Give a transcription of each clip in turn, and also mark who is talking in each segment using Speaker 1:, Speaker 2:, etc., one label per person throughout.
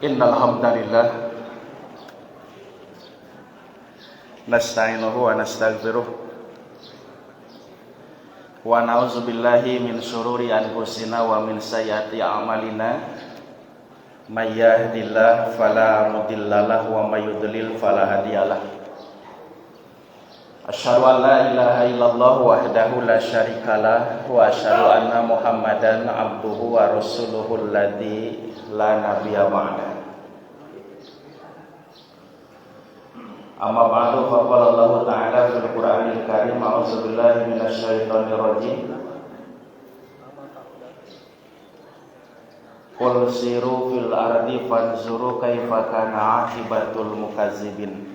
Speaker 1: Innal hamdalillah nasta'inuhu wa nastaghfiruh wa na'udzu billahi min syururi anfusina wa min sayyiati a'malina may yahdihillahu fala mudhillalah wa may yudlil fala hadiyalah. Asyhadu an la ilaha illallah wahdahu la syarikalah wa asyhadu anna Muhammadan abduhu wa rasuluhul ladzi la nabiyya ba'da. Amma ba'du, faqala Allah ta'ala fil Qur'anil Karim, a'udzu billahi minasy syaithanir rajim. Qul siru fil ardi fanzuru kaifa kana 'aqibatul mukazzibin.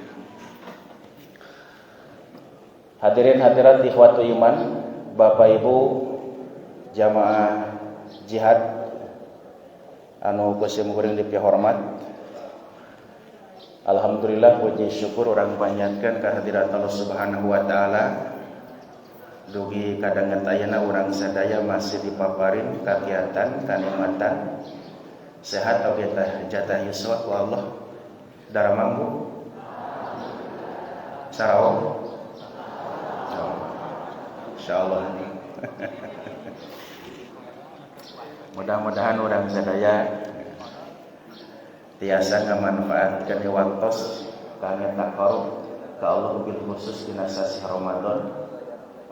Speaker 1: Hadirin hadirat ikhwatu iman, Bapak Ibu jamaah jihad anu kusim kuring dipihormat. Alhamdulillah puji syukur orang panjatkeun ka hadirat Allah Subhanahu wa taala. Dugi kadangan ayeuna urang sadaya masih dipaparin kagiatan kanikmatan sehat oge teh jatah yuswa ku Allah. Dara mampu sarawa insyaallah. Mudah-mudahan orang sadaya tiasa ngamanfaatkeun waktos kangge taqarrub ka Allah bil khusus dina sasi Ramadan.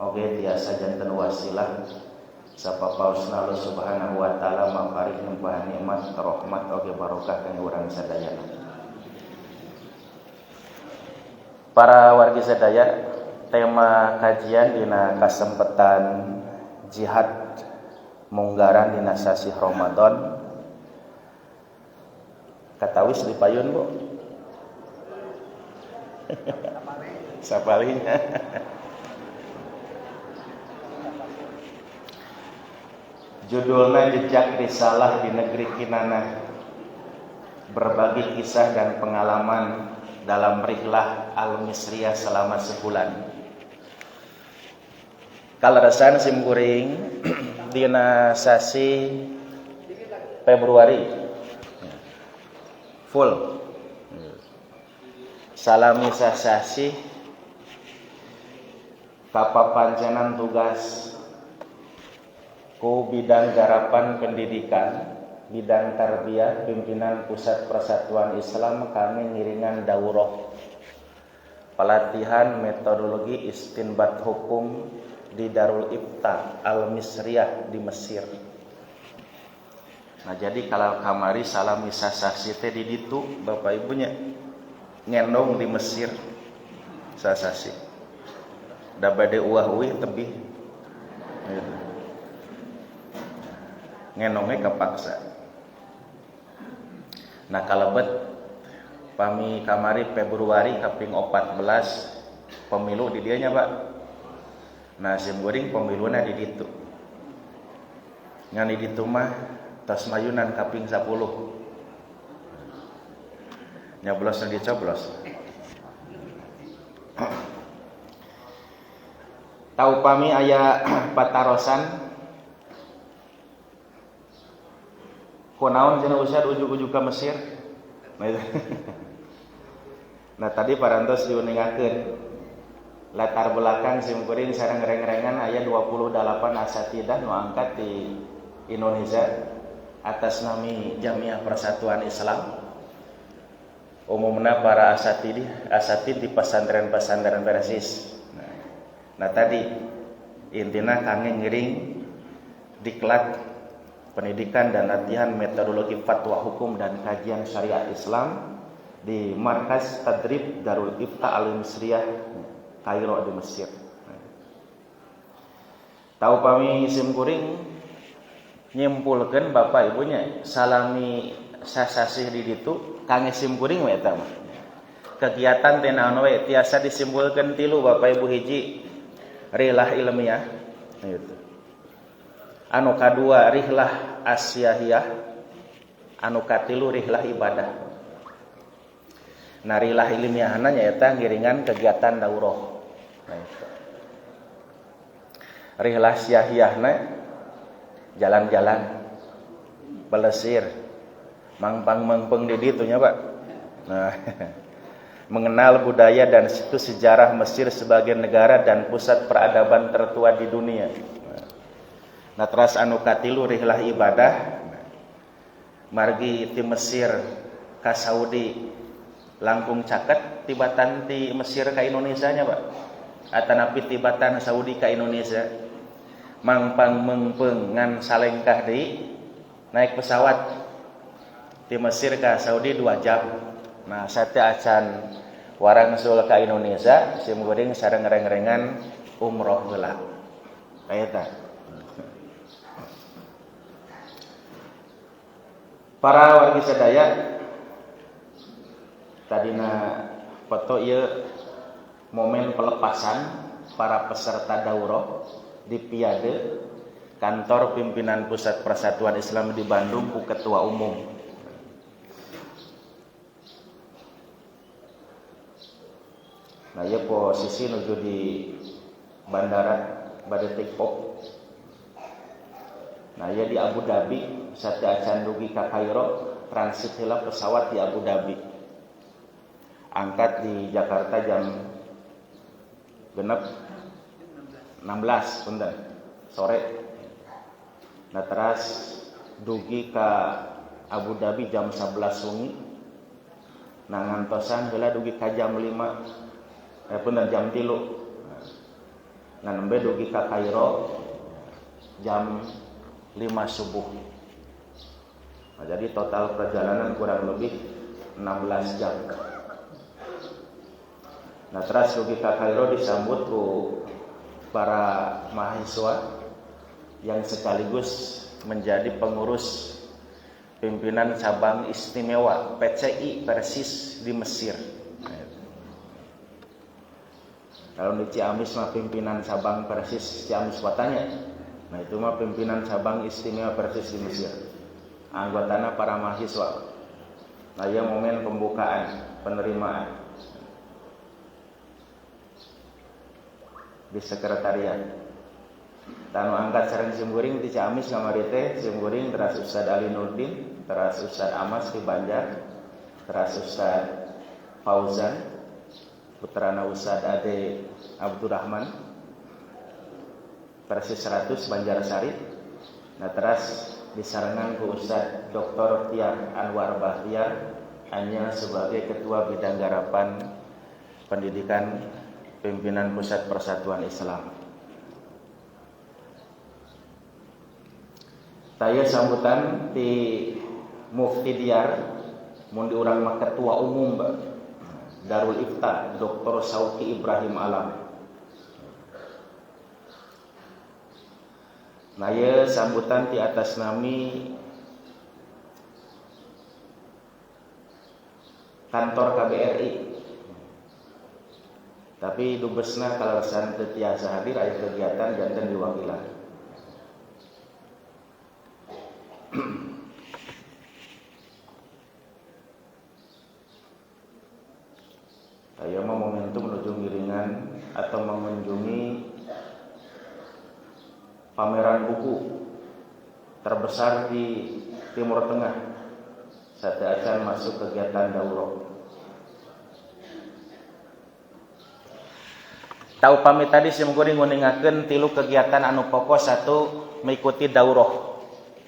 Speaker 1: Oge tiasa janten wasilah sapapaosna Allah Subhanahu wa taala maparing nempahan nikmat rahmat oge barokah kangge urang sadaya. Para wargi sadaya, tema kajian dina kasempatan jihad munggaran dina sasi Ramadan katawis dipayun Bu. Sapalih. Judulna Jejak Risalah di Negeri Kinana. Berbagi kisah dan pengalaman dalam rihlah Al-Misriyah selama sebulan. Kaleresan simkuring dina sasi Februari full salami sasasi kapapancenan tugas ku bidang garapan pendidikan, bidang tarbiyah, pimpinan Pusat Persatuan Islam kami ngiringan daurah pelatihan metodologi istinbat hukum di Darul Ifta Al-Misriyah di Mesir. Nah jadi kalau kamari salami sasasi teh di ditu Bapak Ibunya ngendong di Mesir sasasi. Da bade uah-uih tebih. Gitu. Ngendongnya kepaksa. Nah kalebet pami kamari Februari kaping 14 pemilu di dianya Pak. Nah sim goreng pemiluna di ditu. Ngan di ditu mah tos mayunan kaping 10. Nyoblos dan dicoblos. Tahu pami aya patarosan kunaon cenah usah ujug-ujug ka Mesir. Nah tadi parantos diuningakeun latar belakang simkuring sareng reng-rengan aya 28 asatidah nu angkat di Indonesia atas nami Jamiah Persatuan Islam. Umumna para asatid di pesantren-pesantren Persis. Nah tadi intina kangge ngiring diklat pendidikan dan latihan metodologi fatwa hukum dan kajian syariat Islam di Markas Tadrib Darul Ifta Al-Misriyah Kairo di Mesir. Tahu pami simkuring nyimpulkeun Bapak Ibunya salami sasasih di ditu kangge simkuring we eta mah. Kegiatan teh naon we tiasa disimpulkeun tilu Bapak Ibu. Hiji rihlah ilmiah gitu. Anu kadua rihlah asyahiyah, anu katilu rihlah ibadah. Nah rihlah ilmiahna nyaeta ngiringan kegiatan daurah. Nah itu. Rihlah syahiyahna jalan-jalan, belesir, mangpang di ditu nya Pak. Nah, mengenal budaya dan situs sejarah Mesir sebagai negara dan pusat peradaban tertua di dunia. Nah, terus anu katilu rihlah ibadah margi ti Mesir ka Saudi langkung caket tibatan ti Mesir ka Indonesia nya Pak. Atanapi tibatan Saudi ka Indonesia mangpang mengpeung ngan salengkah deui naik pesawat ti Mesir ka Saudi 2 jam. Nah, satea acan warang sul ka Indonesia sim geuring sareng reng-rengan umroh heula. Eta. Para wargi sadaya tadina foto ieu momen pelepasan para peserta daurah di Piade kantor pimpinan Pusat Persatuan Islam di Bandung ku ketua umum. Nah, ieu posisi nuju di bandara bade take off. Nah, ieu di Abu Dhabi satea acan dugi ka Kairo transit heula pesawat di Abu Dhabi. Angkat di Jakarta jam genep 16 punten sore. Nah, teras dugi ka Abu Dhabi jam 11 wengi. Nah, ngantosan heula dugi ka jam 5 punten jam 3. Nah, nembe dugi ka Kairo jam 5 subuh. Nah, jadi total perjalanan kurang lebih 16 jam. Nah, terus dugi ka Kairo disambut ku para mahasiswa yang sekaligus menjadi pengurus pimpinan cabang istimewa PCI Persis di Mesir. Kalau di Ciamis mah pimpinan cabang Persis Ciamis Watanya. Nah, itu mah pimpinan cabang istimewa Persis di Mesir. Anggotanya para mahasiswa. Nah, ya momen pembukaan, penerimaan di sekretariat. Tanu angkat sareng simkuring di Ciamis kamari teh simkuring teras Ustad Ali Nurdin, teras Ustad Amas di Banjar, teras Ustad Fauzan, putrana Ustad Ade Abdurrahman, Persis 100 Banjarsari. Nah, teras disarengan ku Ustad Dr. Tiar Anwar Bahtiar hanya sebagai Ketua Bidang Garapan Pendidikan Pimpinan Pusat Persatuan Islam. Saya sambutan di Mufti Diyar mun di urang mah Ketua Umum Darul Ifta Dr. Sauki Ibrahim Alam. Nah, ya sambutan di atas nami kantor KBRI. Tapi dubesna kalasan teu tiasa hadir aya kegiatan janten diwakilan. Aya mah momentum menuju ngiringan atau mengunjungi pameran buku terbesar di Timur Tengah. Saat akan masuk kegiatan daurah. Tahu pamit tadi simkuring nguningakeun tilu kegiatan anu pokok. 1, mengikuti daurah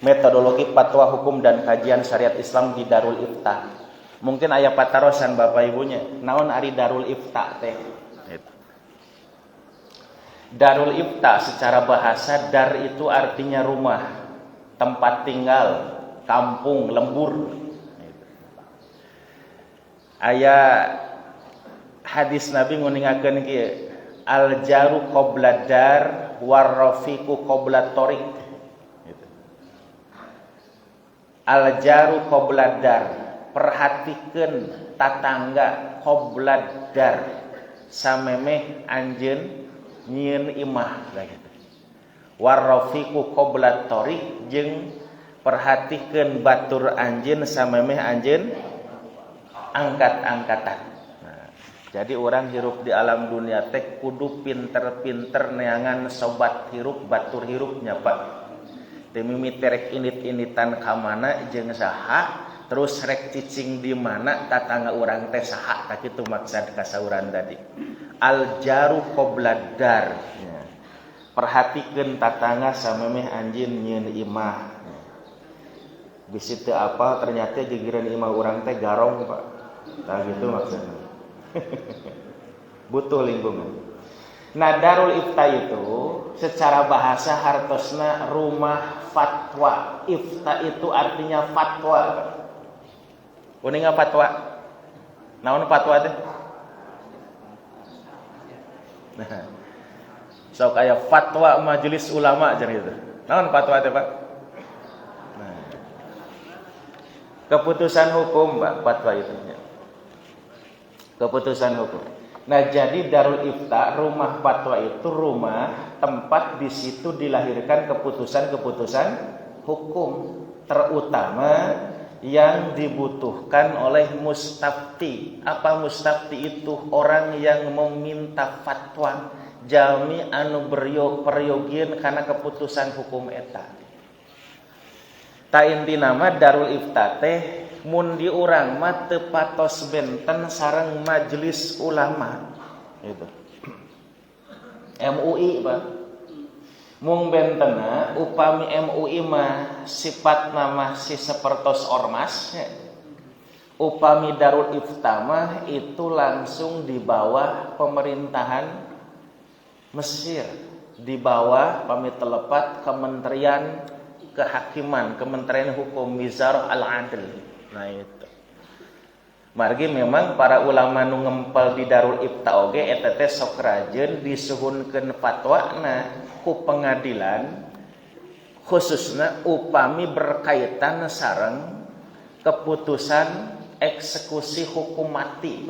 Speaker 1: metodologi fatwa hukum dan kajian syariat Islam di Darul Ifta. Mungkin aya patarosan Bapak Ibunya, naon ari Darul Ifta teh? Darul Ifta secara bahasa dar itu artinya rumah, tempat tinggal, kampung, lembur. Aya hadis Nabi nguningakeun kieu, al jaru qabla dar war rafiqu qabla tariq. Al jaru qabla dar, perhatikeun tatangga qabla dar, samemeh anjeun nyieun imah gitu. War rafiqu qabla tariq, jeung perhatikeun batur anjeun samemeh anjeun angkat-angkatan. Nah, jadi orang hirup di alam dunia teh kudu pinter-pinter neangan sobat hirup batur hirupnya Pak. Demi miterek init-initan ka mana jeung saha terus rek cicing di mana tatangga urang teh saha tak kitu maksud kasauran tadi. Al jaru qoblad dar. Ya. Perhatikeun tatangga samemeh anjeun nyieun imah. Bisi teu apa ternyata gigireun imah urang teh garong Pak. Tah gitu maksudnya. Butuh lingkungan. Nah, Darul Ifta itu secara bahasa hartosna rumah fatwa. Ifta itu artinya fatwa. Kuninga fatwa. Naon fatwa teh? Nah. So kayak fatwa majelis ulama cenah itu. Naon fatwa teh, Pak? Nah. Keputusan hukum, Pak, fatwa itu. Keputusan hukum. Nah, jadi Darul Ifta, rumah fatwa itu rumah tempat di situ dilahirkan keputusan-keputusan hukum, terutama yang dibutuhkan oleh mustafti. Apa mustafti itu? Orang yang meminta fatwa, jalmi anu peryogian karena keputusan hukum eta. Ta inti nama Darul Ifta teh mun di urang mah teu patos benten sareng majelis ulama gitu. MUI Pak. Mung bentena upami MUI mah sifatna masih sapertos ormas. Upami Darul Ifta mah itu langsung di bawah pemerintahan Mesir, di bawah pami telepat Kementerian Kehakiman, Kementerian Hukum, Wizarah Al-Adl. Nah itu. Margi memang para ulama nu ngempel di Darul Ifta oge eta teh sok rajeun disuhunkeun fatwana ku pengadilan khususna upami berkaitan sareng keputusan eksekusi hukum mati.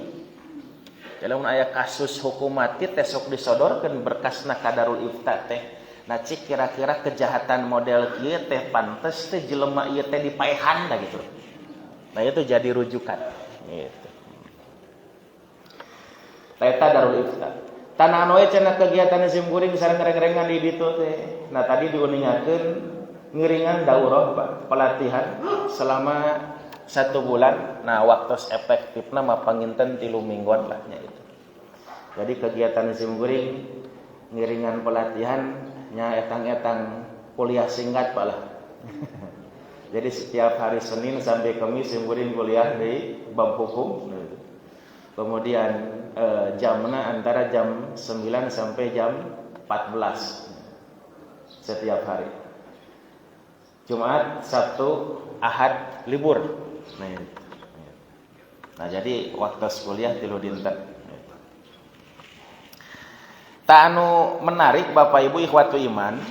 Speaker 1: Jadi mun aya kasus hukum mati teh sok disodorkeun berkasna ka Darul Ifta teh. Nah cik kira-kira kejahatan model kieu teh pantes teh jelema ieu teh dipaehan da gitu. Nah itu jadi rujukan gitu. Eta Darul Ifta. Tanah anu cenah kegiatan simkuring sareng ngereng-rengan di ditu teh. Nah tadi diuningakeun ngiringan daurah Pak, pelatihan selama 1 bulan. Nah waktu efektifna mah panginten 3 mingguan lah nya itu. Jadi kegiatan simkuring ngiringan pelatihan nya etang-etang kuliah singkat Pak lah. Jadi setiap hari Senin sampai Kamis simkuring kuliah di bab hukum. Kemudian jamna antara jam 9 sampai jam 14 setiap hari. Jumat, Sabtu, Ahad libur. Nah jadi waktu kuliah 3 dinten. Tak anu menarik Bapak Ibu ikhwatu iman,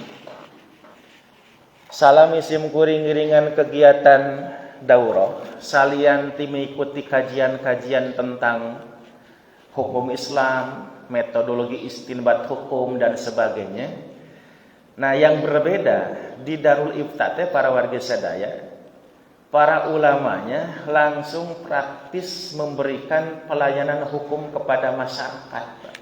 Speaker 1: salami simkuring ngiringan kegiatan daurah, salian ti mengikuti kajian-kajian tentang hukum Islam, metodologi istinbat hukum dan sebagainya. Nah, yang berbeda di Darul Ifta teh para warga sadaya, para ulamanya langsung praktis memberikan pelayanan hukum kepada masyarakat.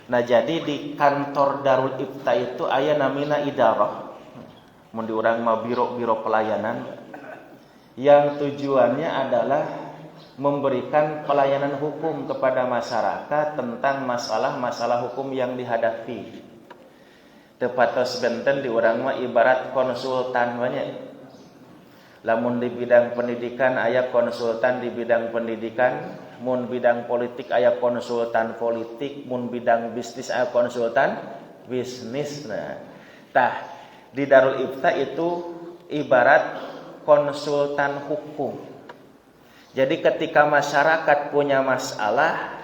Speaker 1: Nah jadi di kantor Darul Ifta itu aya namina idarah, mun di urang mah biro pelayanan, yang tujuannya adalah memberikan pelayanan hukum kepada masyarakat tentang masalah-masalah hukum yang dihadapi. Tepatos benten di urang mah ibarat konsultan banyak. Lamun di bidang pendidikan aya konsultan di bidang pendidikan, mun bidang politik aya konsultan politik, mun bidang bisnis aya konsultan bisnis. Nah, tah di Darul Ifta itu ibarat konsultan hukum. Jadi ketika masyarakat punya masalah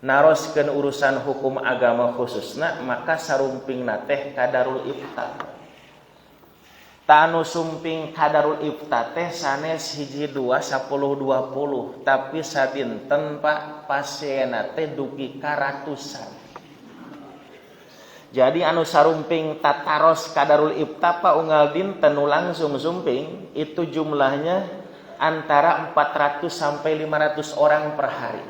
Speaker 1: naroskeun urusan hukum agama khususna, maka sarumpingna teh ka Darul Ifta. Tanu sumping kadarul Ifta teh sanes 1 2 10 20, tapi sadinten Pak pasienna teh dugi ka ratusan. Jadi anu sarumping tataros kadarul Ifta Pak unggal dinten nu langsung sumping itu jumlahnya antara 400 sampai 500 orang per hari.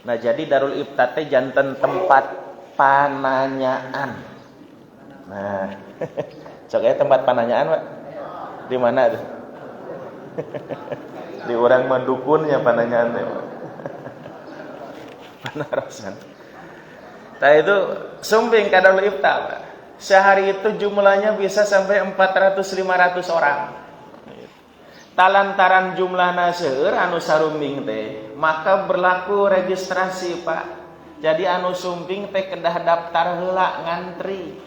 Speaker 1: Nah jadi Darul Ifta teh janten tempat pananyaan. Nah Soalnya tempat pananyaan Pak. Di mana tuh? Di orang mendukunnya pananyaan teh. Panarosan. Tah itu sumping ka Darul Ifta. Sehari itu jumlahnya bisa sampai 400-500 orang. Talantaran jumlahna seueur anu sarumbing teh, maka berlaku registrasi, Pak. Jadi anu sumping teh kedah daftar heula ngantri.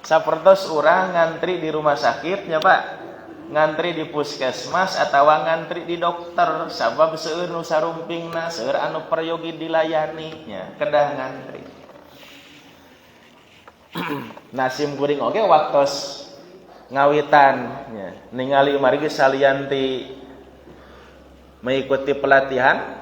Speaker 1: Sapertos urang ngantri di rumah sakit nya, Pak. Ngantri di puskesmas atawa ngantri di dokter, sabab seueur nu sarumpingna, seueur anu prayogi dilayani nya, kedah ngantri. Nasim kuring oge waktos ngawitan nya, ningali margi salianti mengikuti pelatihan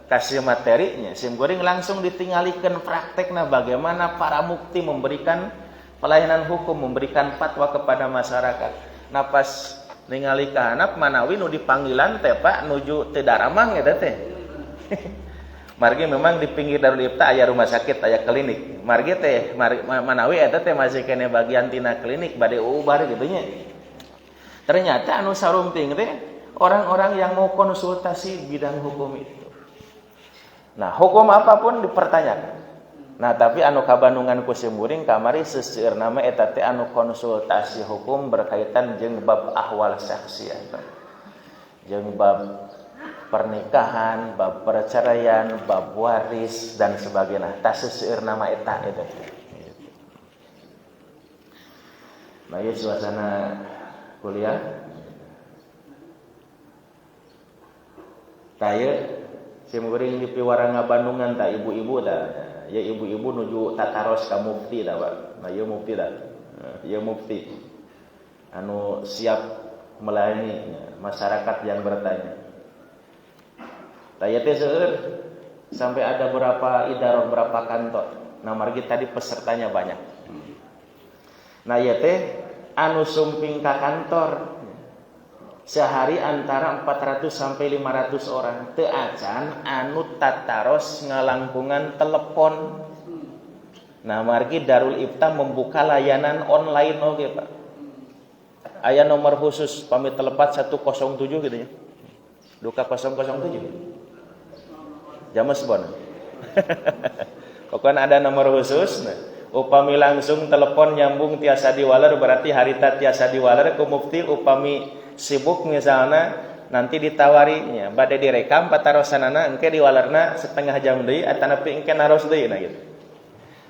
Speaker 1: kasih materinya, sim kuring langsung ditinggalikeun praktekna bagaimana para mufti memberikan pelayanan hukum, memberikan fatwa kepada masyarakat. Nah pas ningali ka hanap manawi nu dipanggilan teh Pak nuju teu daramang eta teh. Margi memang di pinggir Darul Ifta aya rumah sakit, aya klinik. Margi teh manawi eta teh masih kene bagian tina klinik bade ubar gitu nya. Ternyata anu sarumping teh orang-orang yang mau konsultasi bidang hukum itu. Nah, hukum apapun dipertanyakan. Nah, tapi anu kabandungan ku simkuring kamari seseueur nama eta teh anu konsultasi hukum berkaitan jeung bab ahwal syakhsiyah. Jeung bab pernikahan, bab perceraian, bab waris dan sebagainya. Tas seueur nama eta itu. Nah, ieu suasana kuliah. Taya simkuring di piwara ngabandungan ta ibu-ibu ta. Ya ibu-ibu nuju tataros ka mufti ta, Pak. Nah, ieu mufti ta. Ieu mufti anu siap melayani masyarakat yang bertanya. Taya teh seueur sampai ada berapa idarah, berapa kantor. Nah, margi tadi pesertanya banyak. Nah, ieu teh anu sumping ka kantor sehari antara 400 sampai 500 orang. Teu acan anu tataros ngalangkungan telepon. Nah, margi Darul Ifta membuka layanan online oge, Pak. Aya nomor khusus pamit telepat 107 gitu ya. Duka 007. James Bond. Pokoknya ada nomor khusus. Nah, upami langsung telepon nyambung tiasa diwaler berarti harita tiasa diwaler ku mufti. Upami sibuk misalnya nanti ditawarinya bade direkam patarosanana engke diwalerna setengah jam deui atanapi engke naros deui nah gitu.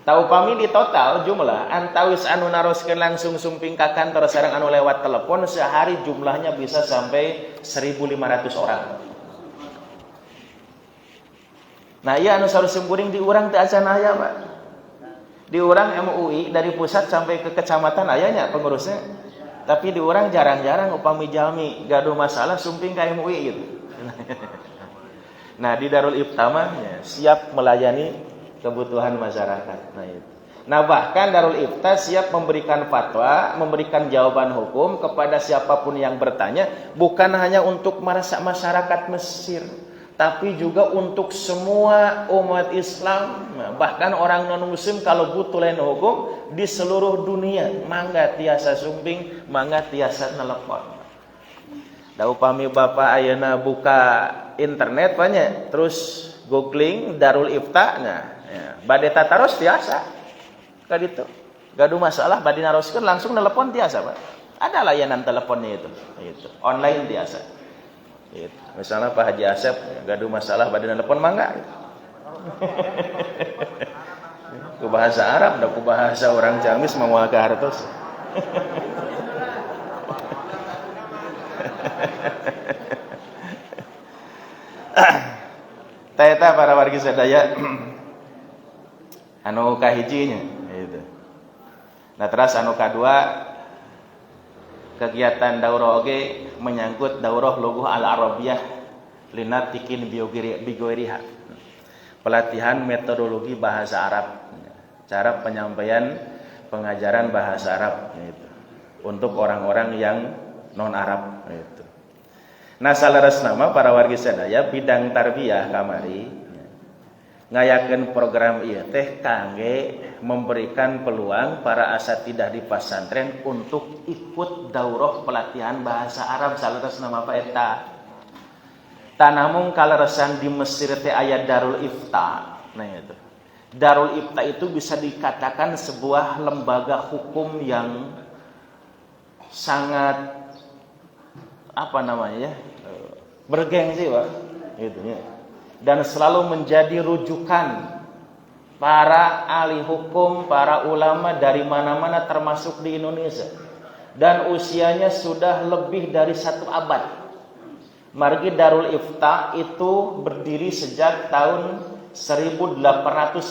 Speaker 1: Tau upami di total jumlah antawis anu naroskeun langsung sumping ka kantor sareng anu lewat telepon sehari jumlahnya bisa sampai 1.500 orang. Nah, iya anu sarusim kuring di urang teh acan aya, Pak. Di urang MUI dari pusat sampai ke kecamatan ayanya pengurusnya. Tapi di urang jarang-jarang upami jalmi gaduh masalah sumping ka MUI gitu. Nah, di Darul Ifta mah ya, siap melayani kebutuhan masyarakat. Nah, itu. Nah, bahkan Darul Ifta siap memberikan fatwa, memberikan jawaban hukum kepada siapapun yang bertanya, bukan hanya untuk masyarakat Mesir, tapi juga untuk semua umat Islam, bahkan orang non-muslim kalau butuh lain hukum di seluruh dunia, mangga tiasa sumping, mangga tiasa nelepon. Da upami Bapak ayeuna buka internet banyak, terus googling Darul Ifta, nah, ya, bade tataros tiasa. Ka ditu. Gaduh masalah bade naroskeun langsung nelepon tiasa, Pak. Ada layanan teleponnya itu. Online tiasa. Gitu. Misalnya Pak Haji Asep gaduh masalah bade nelpon mangga. Ku bahasa Arab da ku bahasa orang Ciamis mah moal ka hartos. Eta para wargi sadaya anu kahijinya gitu. Nah, terus anu kadua kegiatan daurah oge menyangkut daurah lughah al-arabiyah linatikin bigoiriha. Pelatihan metodologi bahasa Arab. Cara penyampaian pengajaran bahasa Arab gitu. Untuk orang-orang yang non Arab gitu. Nah, salaras nama para wargi sadaya bidang tarbiyah kamari ngayakeun program ieu teh kangge memberikan peluang para asatidah di pasantren untuk ikut daurah pelatihan bahasa Arab saleresna apa eta. Tanamung kaleresan di Mesir teh aya Darul Ifta. Nah itu. Darul Ifta itu bisa dikatakan sebuah lembaga hukum yang sangat bergengsi, Pak. Gitu ya. Dan selalu menjadi rujukan para ahli hukum, para ulama dari mana-mana termasuk di Indonesia. Dan usianya sudah lebih dari 1 abad. Margi Darul Ifta itu berdiri sejak tahun 1895.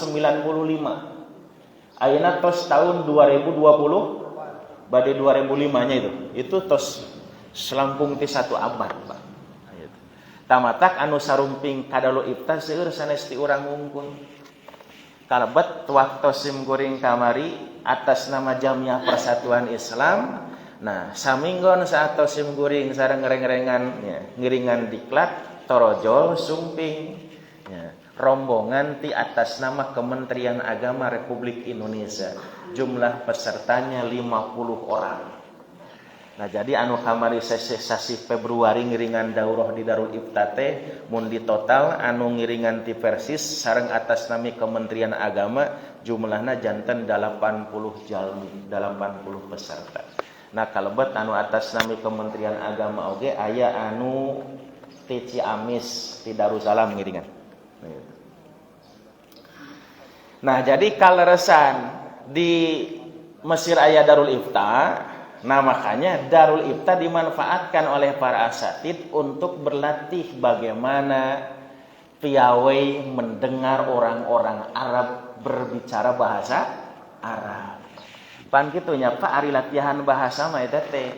Speaker 1: Ayeuna tos tahun 2020, badai 2005-nya itu tos selampung ti 1 abad, Pak. Tamatak anu sarumping kadalu ifta seueur sanes ti urang ngungkul. Kalebet waktu simkuring kamari atas nama Jamiah Persatuan Islam. Nah, saminggon saat simkuring sareng ngereng-rengan ngiringan diklat torojol sumping rombongan ti atas nama Kementerian Agama Republik Indonesia. Jumlah pesertanya 50 orang. Nah jadi anu kamari sasi Februari ngiringan daurah di Darul Ifta teh mun di total anu ngiringan ti Persis sareng atas nami Kementerian Agama jumlahna janten 80 jalmi, 80 peserta. Nah kalebet anu atas nami Kementerian Agama oge aya anu ti Ciamis ti Darussalam ngiringan. Nah jadi kaleresan di Mesir aya Darul Ifta. Nah makanya Darul Ifta dimanfaatkan oleh para asatid untuk berlatih bagaimana piawai mendengar orang-orang Arab berbicara bahasa Arab. Pan kitunya Pak ari latihan bahasa mah eta teh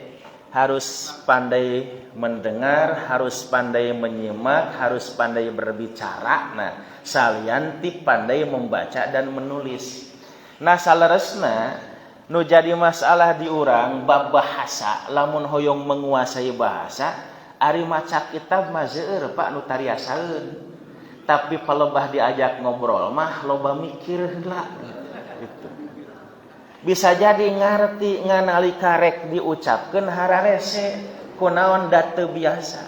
Speaker 1: harus pandai mendengar, harus pandai menyimak, harus pandai berbicara. Nah, salian ti pandai membaca dan menulis. Nah, saleresna nu jadi masalah di urang bab bahasa lamun hoyong menguasai bahasa ari maca kitab mah seueur Pak nu tariasaeun tapi palebah diajak ngobrol mah loba mikir heula gitu. Bisa jadi ngarti nganali karek diucapkeun hararese kunaon da teu biasa.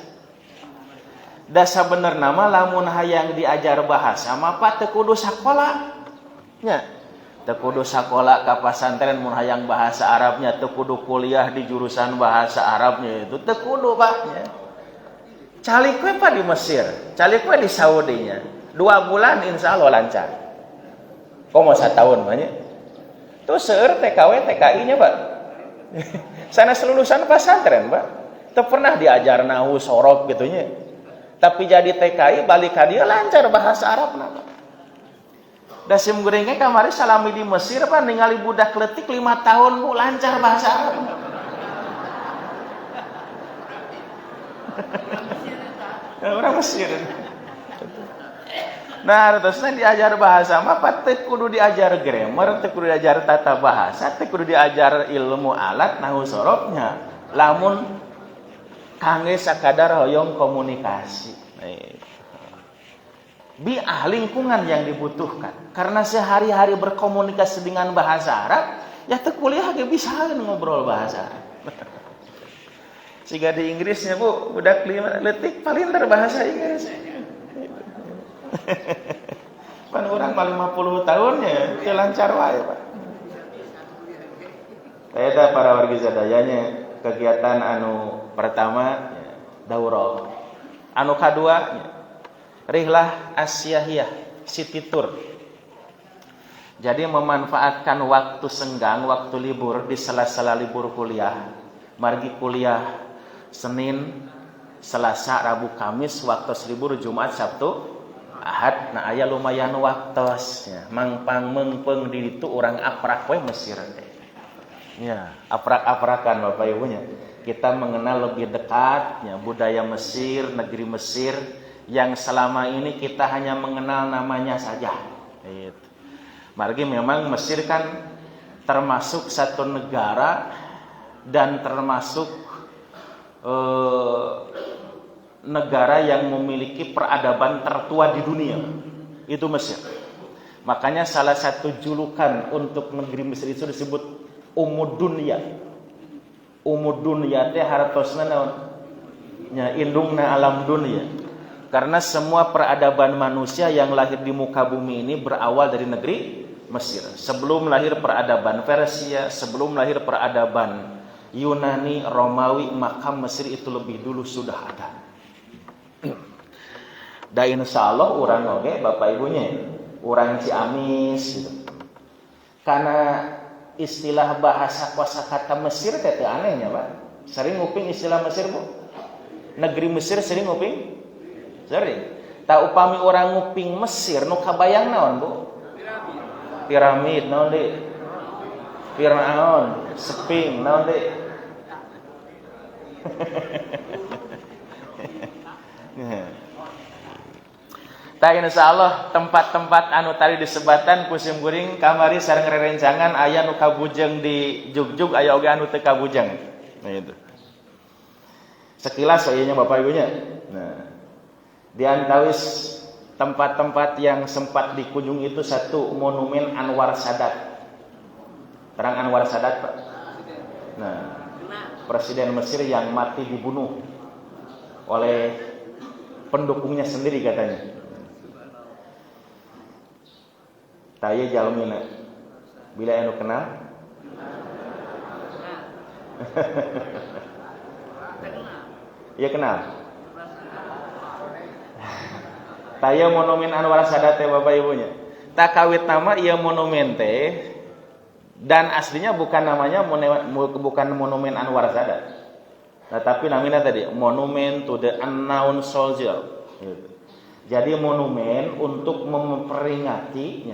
Speaker 1: Da sabenerna mah lamun hayang diajar bahasa mah Pak teu kudu sakola nya. Teu kudu sakola ka pasantren mun hayang bahasa Arabnya, teu kudu kuliah di jurusan bahasa Arabnya itu teu kudu Pak nya. Calik we Pak di Mesir, calik we di Saudinya. 2 bulan insyaallah lancar. Komo 1 tahun mah nya. Tuh seueur TKW TKI-nya Pak. Sanes lulusan pasantren Pak. Teu pernah diajar nahwu sorok gitu nya. Tapi jadi TKI balik ka dieu lancar bahasa Arabna Pak. Da sim gorengnya kamari salami di Mesir Pak ningali budak leutik 5 tahun Bu lancar bahasa Arab. Orang Mesir. Nah, terusnya diajar bahasa mah Pak teu kudu diajar grammar, teu kudu diajar tata bahasa, teu kudu diajar ilmu alat nahwu sorofnya. Lamun kangge sakadar hoyong komunikasi. Biah lingkungan yang dibutuhkan karena sehari-hari berkomunikasi dengan bahasa Arab ya teu kuliah ge bisa ngobrol bahasa Arab. Siga di Inggrisnya Bu budak 5 leutik palinter bahasa Inggris. Pan urang mah 50 tahunnya teu lancar wae Pak. Eta para wargi sadayanya kegiatan anu pertama daurah. Anu kadua Rihlah Asyahiyah City Tour. Jadi memanfaatkan waktu senggang, waktu libur di sela-sela libur kuliah. Margi kuliah Senin, Selasa, Rabu, Kamis, waktu libur Jumat, Sabtu, Ahad. Nah aya lumayan waktos ya. Mangpang mengpeng di ditu urang aprak we Mesir teh. Ya, aprak-aprakan Bapak Ibunya. Kita mengenal lebih dekatnya budaya Mesir, negeri Mesir yang selama ini kita hanya mengenal namanya saja. Gitu. Margi memang Mesir kan termasuk satu negara dan termasuk negara yang memiliki peradaban tertua di dunia. itu Mesir. Makanya salah satu julukan untuk negeri Mesir itu disebut Ummud Dunya. Ummud Dunya teh hartosna naon? Nya indungna alam dunia. Karena semua peradaban manusia yang lahir di muka bumi ini berawal dari negeri Mesir. Sebelum lahir peradaban Persia, sebelum lahir peradaban Yunani, Romawi, maka Mesir itu lebih dulu sudah ada. Dan insyaallah urang oge Bapak Ibunya, urang Ciamis gitu. Karena istilah bahasa kosakata Mesir teh anehnya, Pak. Sering nguping istilah Mesir, Bu? Negeri Mesir sering nguping? Sering. Tak upami orang nguping Mesir nu kabayang naon, Bu? Piramid naon deui? Firaun, Sphinx naon deui? Tak insyaallah tempat-tempat anu tadi disebatan kusim guring kamari sareng rerencangan aya nu kabujeng di Jugjug aya oge anu teu kabujeng. Nah itu. Sekilas soalnya Bapak Ibunya. Nah, di antawis tempat-tempat yang sempat dikunjungi itu satu monumen Anwar Sadat. Terang Anwar Sadat, Pak. Nah, presiden Mesir yang mati dibunuh oleh pendukungnya sendiri katanya. Taya jalmina bila anu kenal iya kenal taya monumen Anwar Sadat teh Bapak Ibunya tak kawit nama ieu monumen teh dan aslinya bukan namanya bukan monumen Anwar Sadat tetapi namanya tadi monumen to the unknown soldier gitu. Jadi monumen untuk memperingati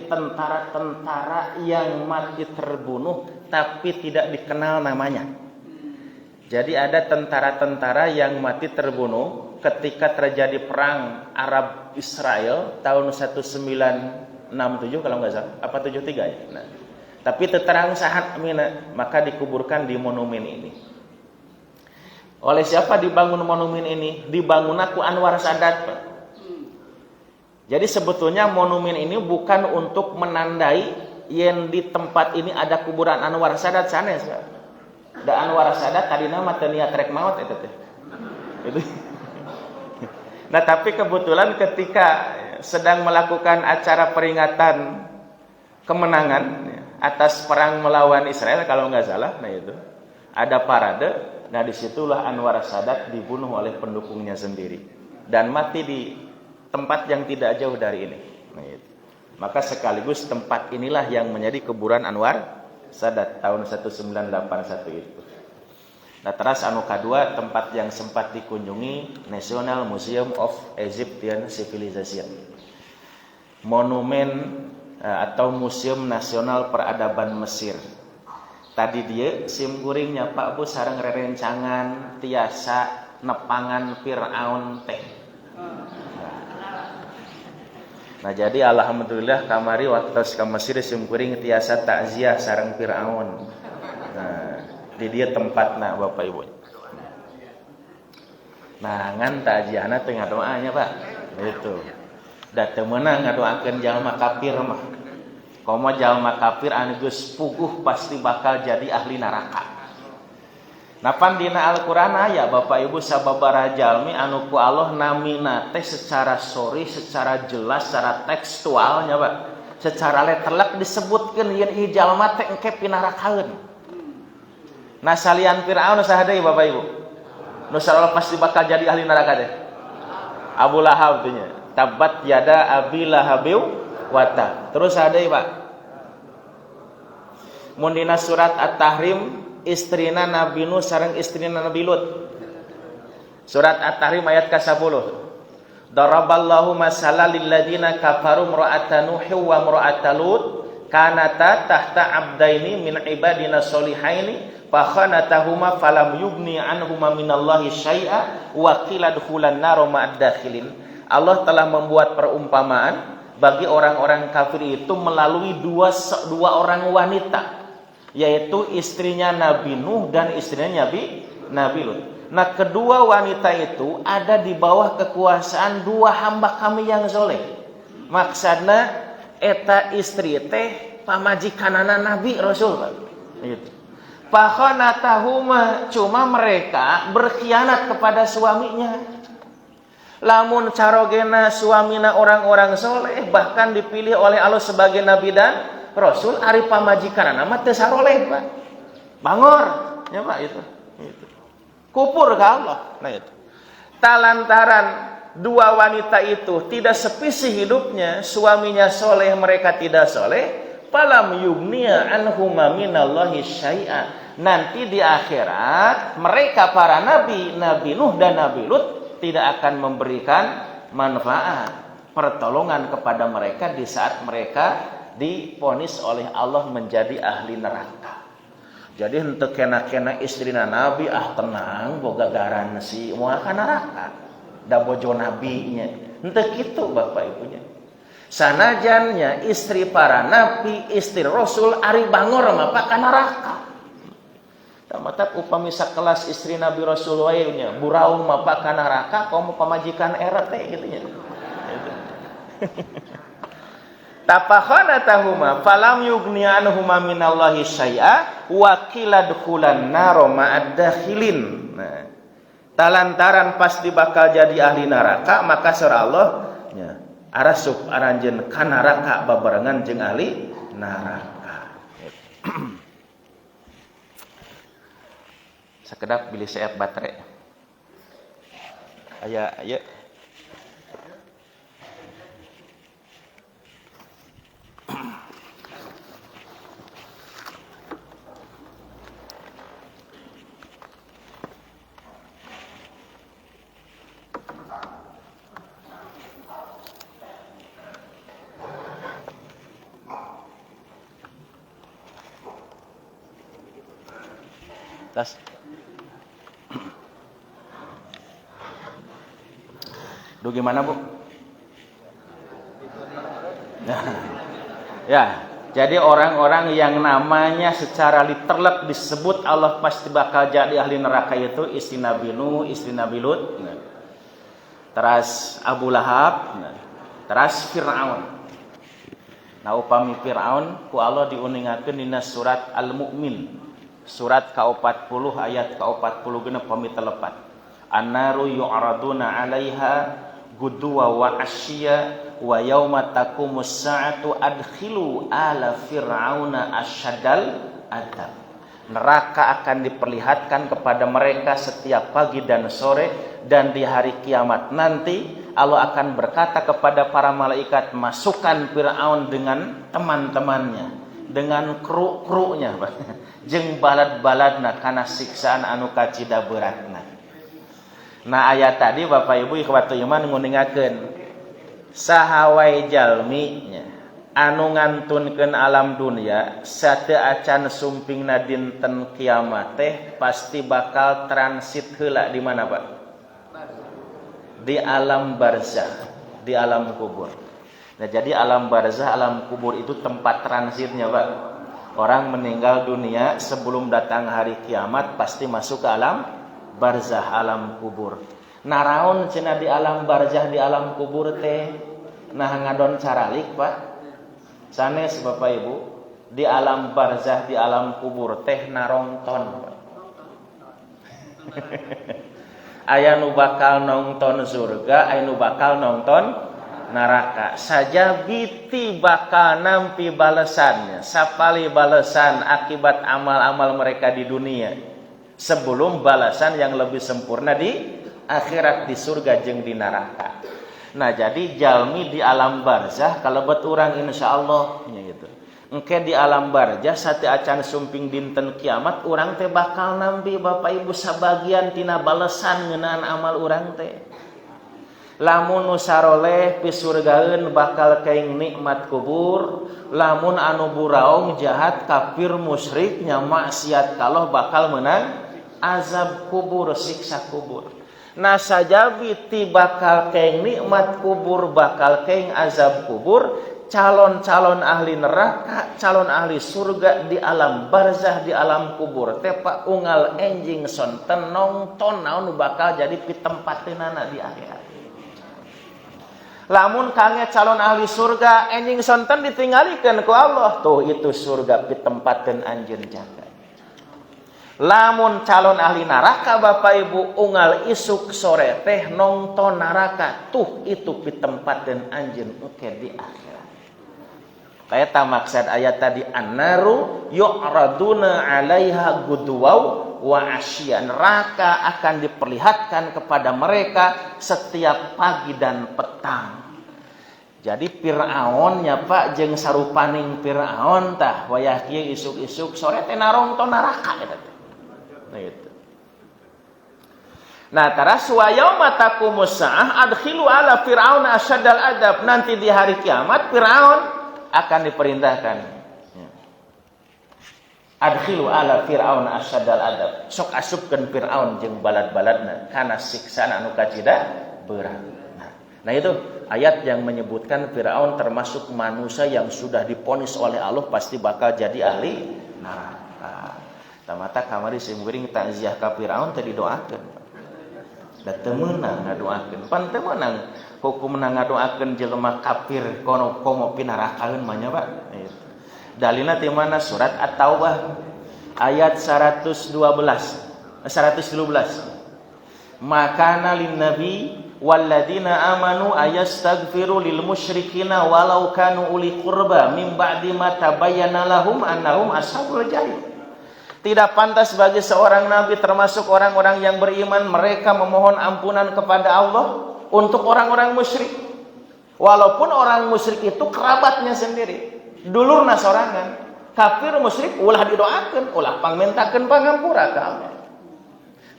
Speaker 1: tentara-tentara yang mati terbunuh tapi tidak dikenal namanya. Jadi ada tentara-tentara yang mati terbunuh ketika terjadi perang Arab Israel tahun 1967 kalau nggak salah, apa 73 ya. Nah, tapi terang sahat mina, maka dikuburkan di monumen ini. Oleh siapa dibangun monumen ini? Dibangun aku Anwar Sadat, Pak. Jadi sebetulnya monumen ini bukan untuk menandai yang di tempat ini ada kuburan Anwar Sadat sanes, Pak. Da Anwar Sadat tadina mah teu niat rek maot eta teh. Itu. Nah, tapi kebetulan ketika sedang melakukan acara peringatan kemenangan atas perang melawan Israel kalau nggak salah, nah itu ada parade. Nah disitulah Anwar Sadat dibunuh oleh pendukungnya sendiri dan mati di tempat yang tidak jauh dari ini. Nah, itu. Maka sekaligus tempat inilah yang menjadi kuburan Anwar Sadat tahun 1981 itu. Nah terus anu kedua tempat yang sempat dikunjungi National Museum of Egyptian Civilization, monumen atau Museum Nasional Peradaban Mesir. Tadi dia simkuringnya Pak Bu sareng rerencangan tiasa nepangan Firaun teh. Nah jadi alhamdulillah kamari waktu ka Mesir simkuring tiasa takziah sareng Firaun. Nah di dia tempatna Bapak Ibu. Nah ngan takziahna teu ngadoanya Pak. Itu. Da teu meunang ngadoakeun jalma kafir mah. Komo jalma kafir anu geus puguh pasti bakal jadi ahli neraka. Napan dina Al-Qur'an aya Bapak Ibu sababaraha jalmi anu ku Allah namina teh secara sorry, secara jelas, secara tekstualnya Pak. Secara letterlek disebutkeun ieu jalma teh engke pinarakaeun. Nah salian Firaun saha deui Bapak Ibu? Nu sareng pasti bakal jadi ahli neraka teh. Abu Lahab teh nya. Tabat yada Abi Lahabiu wata. Terus ada Pak. Mundina surat At-Tahrim istrina Nabi Nuh sareng istrina Nabi Lut. Surat At-Tahrim ayat ke-10. Daraballahu masalan lil ladzina kafaru imra'atan Nuh wa imra'atan Lut kanata tahta abdaini min ibadina sholihaini fa khanatahuma falam yugni anhuma minallahi syai'a wa qila dukhulan nar ma'ad dakhilin. Allah telah membuat perumpamaan bagi orang-orang kafir itu melalui dua orang wanita, yaitu istrinya Nabi Nuh dan istrinya Nabi Lut. Nah, kedua wanita itu ada di bawah kekuasaan dua hamba kami yang soleh. Maksudna eta istri teh pamajikanana Nabi Rasul. Gitu. Fakhanatahuma, cuma mereka berkhianat kepada suaminya. Lamun carogena suamina orang-orang soleh, bahkan dipilih oleh Allah sebagai Nabi dan Rasul, ari pamajikanana mah teu saroleh, Pak. Bangor, ya Pak itu. Kupur ke Allah. Nah itu. Talantaran dua wanita itu tidak sepisi hidupnya, suaminya soleh, mereka tidak soleh, falam yugniya anhuma minallahi syai'a. Nanti di akhirat mereka para nabi, Nabi Nuh dan Nabi Lut tidak akan memberikan manfaat, pertolongan kepada mereka di saat mereka divonis oleh Allah menjadi ahli neraka. Jadi henteu kena-kena istrina Nabi tenang boga garansi moal ka neraka. Da bojo nabinya. Henteu kitu Bapak Ibunya. Sanajannya istri para nabi, istri Rasul ari bangor mah ka neraka. Tamatap upami sakelas istri Nabi Rasul wae nya, buraung mah ka neraka, kamu pamajikan RT gitu nya. Tapakhanatahuma falam yugni anhuma minallahi syai'a wa qila dukhulan naro ma'ad dakhilin. Nah, talantaran pasti bakal jadi ahli neraka, maka surah Allah nya arasup aranjeun ka neraka babarengan jeung ahli neraka. Sakedap beli seet baterai. Aya. Tas. Duh gimana Bu? Ya, jadi orang-orang yang namanya secara literal disebut Allah pasti bakal jadi ahli neraka itu istri Nabi Nuh, istri Nabi Lut, terus Abu Lahab, terus Fir'aun. Nah upami Fir'aun ku Allah diuningakeun dina surat Al-Mu'min. Surat ke-40 ayat ke-40 genep pami telepat. An-naru yu'raduna 'alaiha guduwa wa asya wa yauma taqumus sa'atu adkhilu ala fir'auna asyadal adab. Neraka akan diperlihatkan kepada mereka setiap pagi dan sore, dan di hari kiamat nanti Allah akan berkata kepada para malaikat, masukkan Fir'aun dengan teman-temannya, dengan kru-krunya jeung balad-baladna kana siksaan anu kacida beratna. Nah ayat tadi Bapak Ibu ikhwatu iman nguningakeun saha wae jalmi anu ngantunkeun alam dunia sateu acan sumpingna dinten kiamat teh pasti bakal transit heula di mana Pak? Di alam barzah, di alam kubur. Nah jadi alam barzah, alam kubur itu tempat transitnya Pak. Orang meninggal dunia sebelum datang hari kiamat pasti masuk ke alam barzah, alam kubur. Naraon cenah di alam barzah, di alam kubur teh? Nah ngadon caralik Pak. Sanes Bapak Ibu, di alam barzah, di alam kubur teh narongton Pak. Aya nu bakal nonton surga, aya nu bakal nonton neraka. Saja biti bakal nampi balasannya, sapali balasan akibat amal-amal mereka di dunia sebelum balasan yang lebih sempurna di akhirat, di surga jeung di neraka. Nah jadi jalmi di alam barzah kalebet urang insyaallah nya gitu. Engke di alam barzah sate acan sumping dinten kiamat urang teh bakal nampi Bapak Ibu sabagian tina balasan ngeunaan amal urang teh. Lamun nu saroleh pisurgaeun bakal kaing nikmat kubur, lamun anu buraung jahat kafir musyrik nya maksiat ka Allah bakal meunang azab kubur, siksa kubur. Nah sajabi ti bakal kaing nikmat kubur, bakal kaing azab kubur, calon-calon ahli neraka, calon ahli surga di alam barzah, di alam kubur teh Pak unggal enjing sonten nongton naon bakal jadi pitempateunana di akhirat. Lamun kange calon ahli surga enjing sonten ditinggalikeun ku Allah, tuh itu surga pitempat anjeun jaga. Lamun calon ahli neraka Bapak Ibu unggal isuk sore teh nongton neraka, tuh itu pitempat anjeun engke di akhirat. Eta maksud ayat tadi annaru yu'raduna 'alaiha gudwaw wa asya. Neraka akan diperlihatkan kepada mereka setiap pagi dan petang. Jadi Firaun nya Pak jeung sarupaning Firaun tah wayah kieu isuk-isuk sore teh narongton neraka eta teh. Nah gitu. Nah, taras wa yauma taqumus saah adkhilu ala fir'auna asyaddal adab. Nanti di hari kiamat Firaun akan diperintahkan adkhilu ala fir'aun asyaddal adab, sok asupkeun Firaun jeung balad-baladna kana siksana anu kacida berat. Nah itu ayat yang menyebutkan Firaun termasuk manusia yang sudah diponis oleh Allah pasti bakal jadi ahli neraka. Tamata kamari simkuring takziah ka Firaun teh didoakeun. Da teu meunang ngadoakeun, pan teu meunang hukumna ngadoakeun jelema kafir kono pinarakaeun mah nya Pak. Dalilna ti mana? Surat At-Taubah ayat 112. Makana lin nabi walladzina amanu ayastaghfiru lil musyrikina walau kanu uli qurba mim ba'di ma tabayyana lahum annahum ashabul jahim. Tidak pantas bagi seorang nabi termasuk orang-orang yang beriman mereka memohon ampunan kepada Allah untuk orang-orang musyrik. Walaupun orang musyrik itu kerabatnya sendiri, dulurna sorangan. Kafir musyrik ulah didoakeun, ulah pangmentakeun pangampura ka Allah.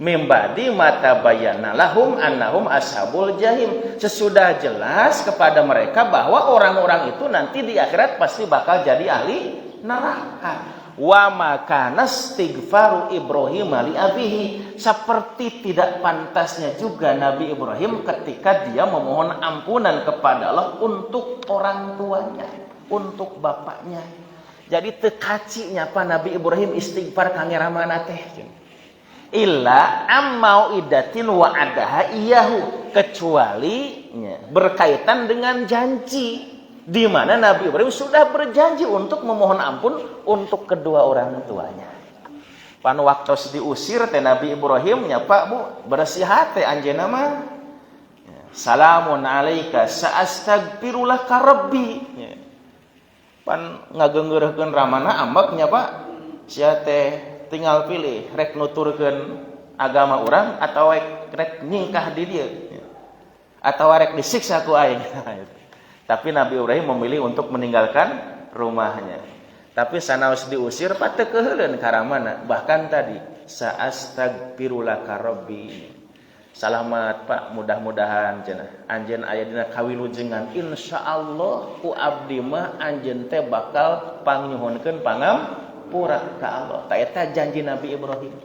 Speaker 1: Mim ba'di ma tabayyana lahum annahum ashabul jahim. Sesudah jelas kepada mereka bahwa orang-orang itu nanti di akhirat pasti bakal jadi ahli neraka. Wa makana istighfaru Ibrahim li abihi, seperti tidak pantasnya juga Nabi Ibrahim ketika dia memohon ampunan kepada Allah untuk orang tuanya, untuk bapaknya. Jadi teu kacinya Pak Nabi Ibrahim istighfar kangge ramana teh illa ammau idatin wa adaha iyahu, kecuali berkaitan dengan janji di mana Nabi Ibrahim sudah berjanji untuk memohon ampun untuk kedua orang tuanya. Pan waktu diusir teh Nabi Ibrahim nya Pak Bu bersih hati anjeunna mah. Salamun alaika sa'astaghfiru laka rabbi. Pan ngageungeureuhkeun ramana ambek nya Pak. Sia teh tinggal pilih rek nuturkeun agama urang atau rek nyingkah di dieu. Atau rek disiksa ku aing. Tapi Nabi Ibrahim memilih untuk meninggalkan rumahnya. Tapi sanaos diusir pateu keheuleuan ka ramana. Bahkan tadi sa'astaghfiru laka rabbi. Salamat Pak, mudah-mudahan cenah anjeun aya dina kawilujengan insyaallah ku abdi mah anjeun teh bakal panyuhunkeun pangampura ka Allah. Ta eta janji Nabi Ibrahim.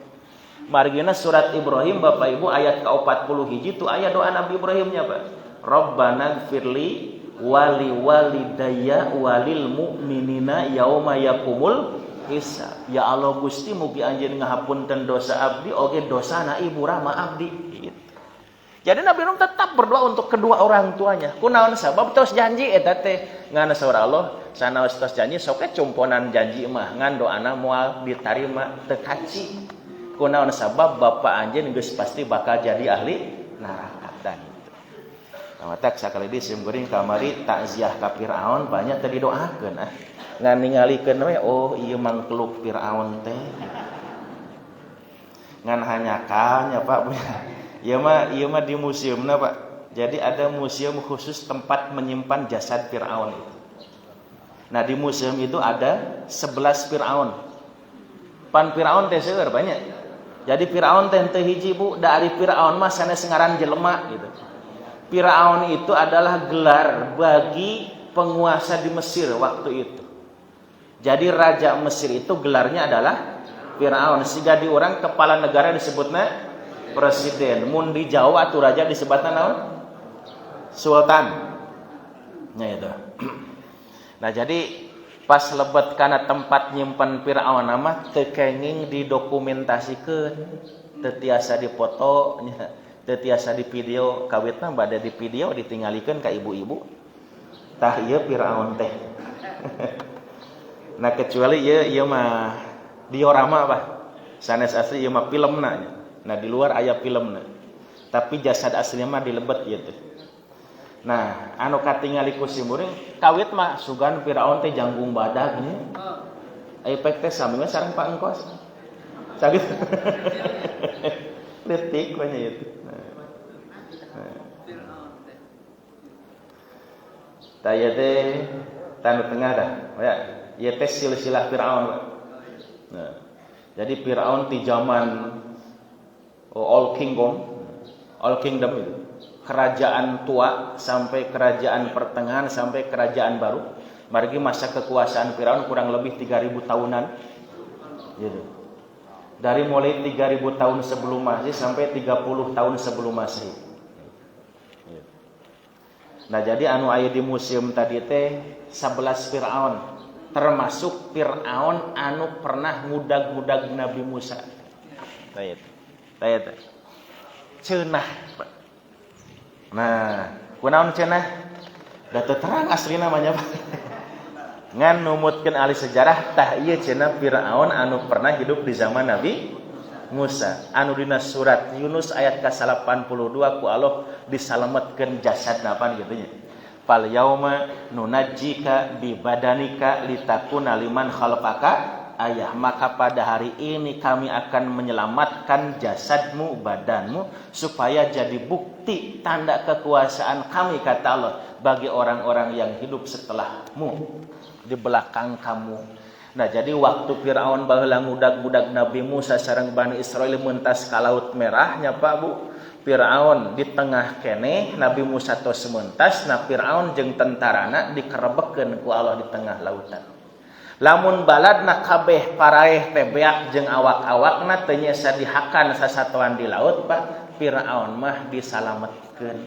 Speaker 1: Margina surat Ibrahim Bapak Ibu ayat ke-41 itu aya doa Nabi Ibrahimnya Pak. Rabbana gfirli wali walidayya walil mu'minina yauma yaqumul hisab. Ya Allah Gusti mugi anjeun ngahapunten dosa abdi oge dosana ibu rama abdi gitu. Jadi Nabi Nuh tetap berdoa untuk kedua orang tuanya. Kunaon sabab tos janji eta teh ngana saur Allah sanaos tos janji sok cumponan janji mah ngan doana moal ditarima teu kaci. Kunaon sabab bapak anjeun geus pasti bakal jadi ahli neraka dan Matak sakali di simkuring kamari takziah ka Firaun banyak tadi doakeun ngan ningalikeun we oh ieu mangkluk Firaun teh ngan hanyakan ya Pak. Ieu mah di museumna Pak. Jadi ada museum khusus tempat menyimpan jasad Firaun itu. Nah di museum itu ada 11 Firaun. Pan Firaun teh seueur banyak. Jadi Firaun teh teu hiji Bu, da ari Firaun mah sanes ngaran jelema gitu. Firaun itu adalah gelar bagi penguasa di Mesir waktu itu. Jadi raja Mesir itu gelarnya adalah Firaun. Siga di orang kepala negara disebutnya presiden. Mun di Jawa atuh raja disebutna naon? Sultan. Nah itu. Nah jadi pas lebet kana tempat nyimpen Firaun nama teu kenging didokumentasikeun, teu tiasa dipoto nya, teu tiasa di video, kawitna bade di video ditinggalikeun ka ibu-ibu. Tah ieu Firaun teh. Nah kecuali ieu mah diorama bah. Sanes asli ieu mah filmna nya. Nah di luar aya filmna. Tapi jasad aslinya mah dilebet ieu teh. Nah, anu katingali ku simkuring kawit mah sugan Firaun teh janggung badag nya. Efek teh sami mah sareng Pak Engkos. Saged. Letik we nya ieu teh. Taya teh tanu tengah dah. Ya, ieu teh silsilah Firaun. Nah, jadi Firaun di zaman All Kingdom itu. Kerajaan tua sampai kerajaan pertengahan sampai kerajaan baru. Margi masa kekuasaan Firaun kurang lebih 3000 tahunan. Gitu. Dari mulai 3000 tahun sebelum Masehi sampai 30 tahun sebelum Masehi. Nah, jadi anu aya di museum tadi teh 11 Firaun, termasuk Firaun anu pernah ngudag-ngudag Nabi Musa. Tayet. Ceunah. Nah, kunaon cenah? Da teu terang asli namanya Pak. Ngan numutkeun ahli sejarah tah ieu cenah Firaun anu pernah hidup di zaman Nabi Musa. Anu dina surat Yunus ayat ke-82 ku Allah disalametkeun jasadna pan kitu nya. Fal yauma nunajjika bi badanika litakuna liman khalaqaka ayah, maka pada hari ini kami akan menyelamatkan jasadmu, badanmu, supaya jadi bukti tanda kekuasaan kami, kata Allah, bagi orang-orang yang hidup setelahmu, di belakang kamu. Nah, jadi waktu Firaun baheula ngudag-ngudag Nabi Musa sareng Bani Israil mentas ka Laut Merah nya Pak Bu. Firaun di tengah kene, Nabi Musa tos mentas, nah Firaun jeung tentarana dikerebekeun ku Allah di tengah lautan. Lamun baladna kabeh paraeh teh beak jeung awak-awakna teu nyesa dihakan sasatuan di laut Pak, Firaun mah disalametkeun.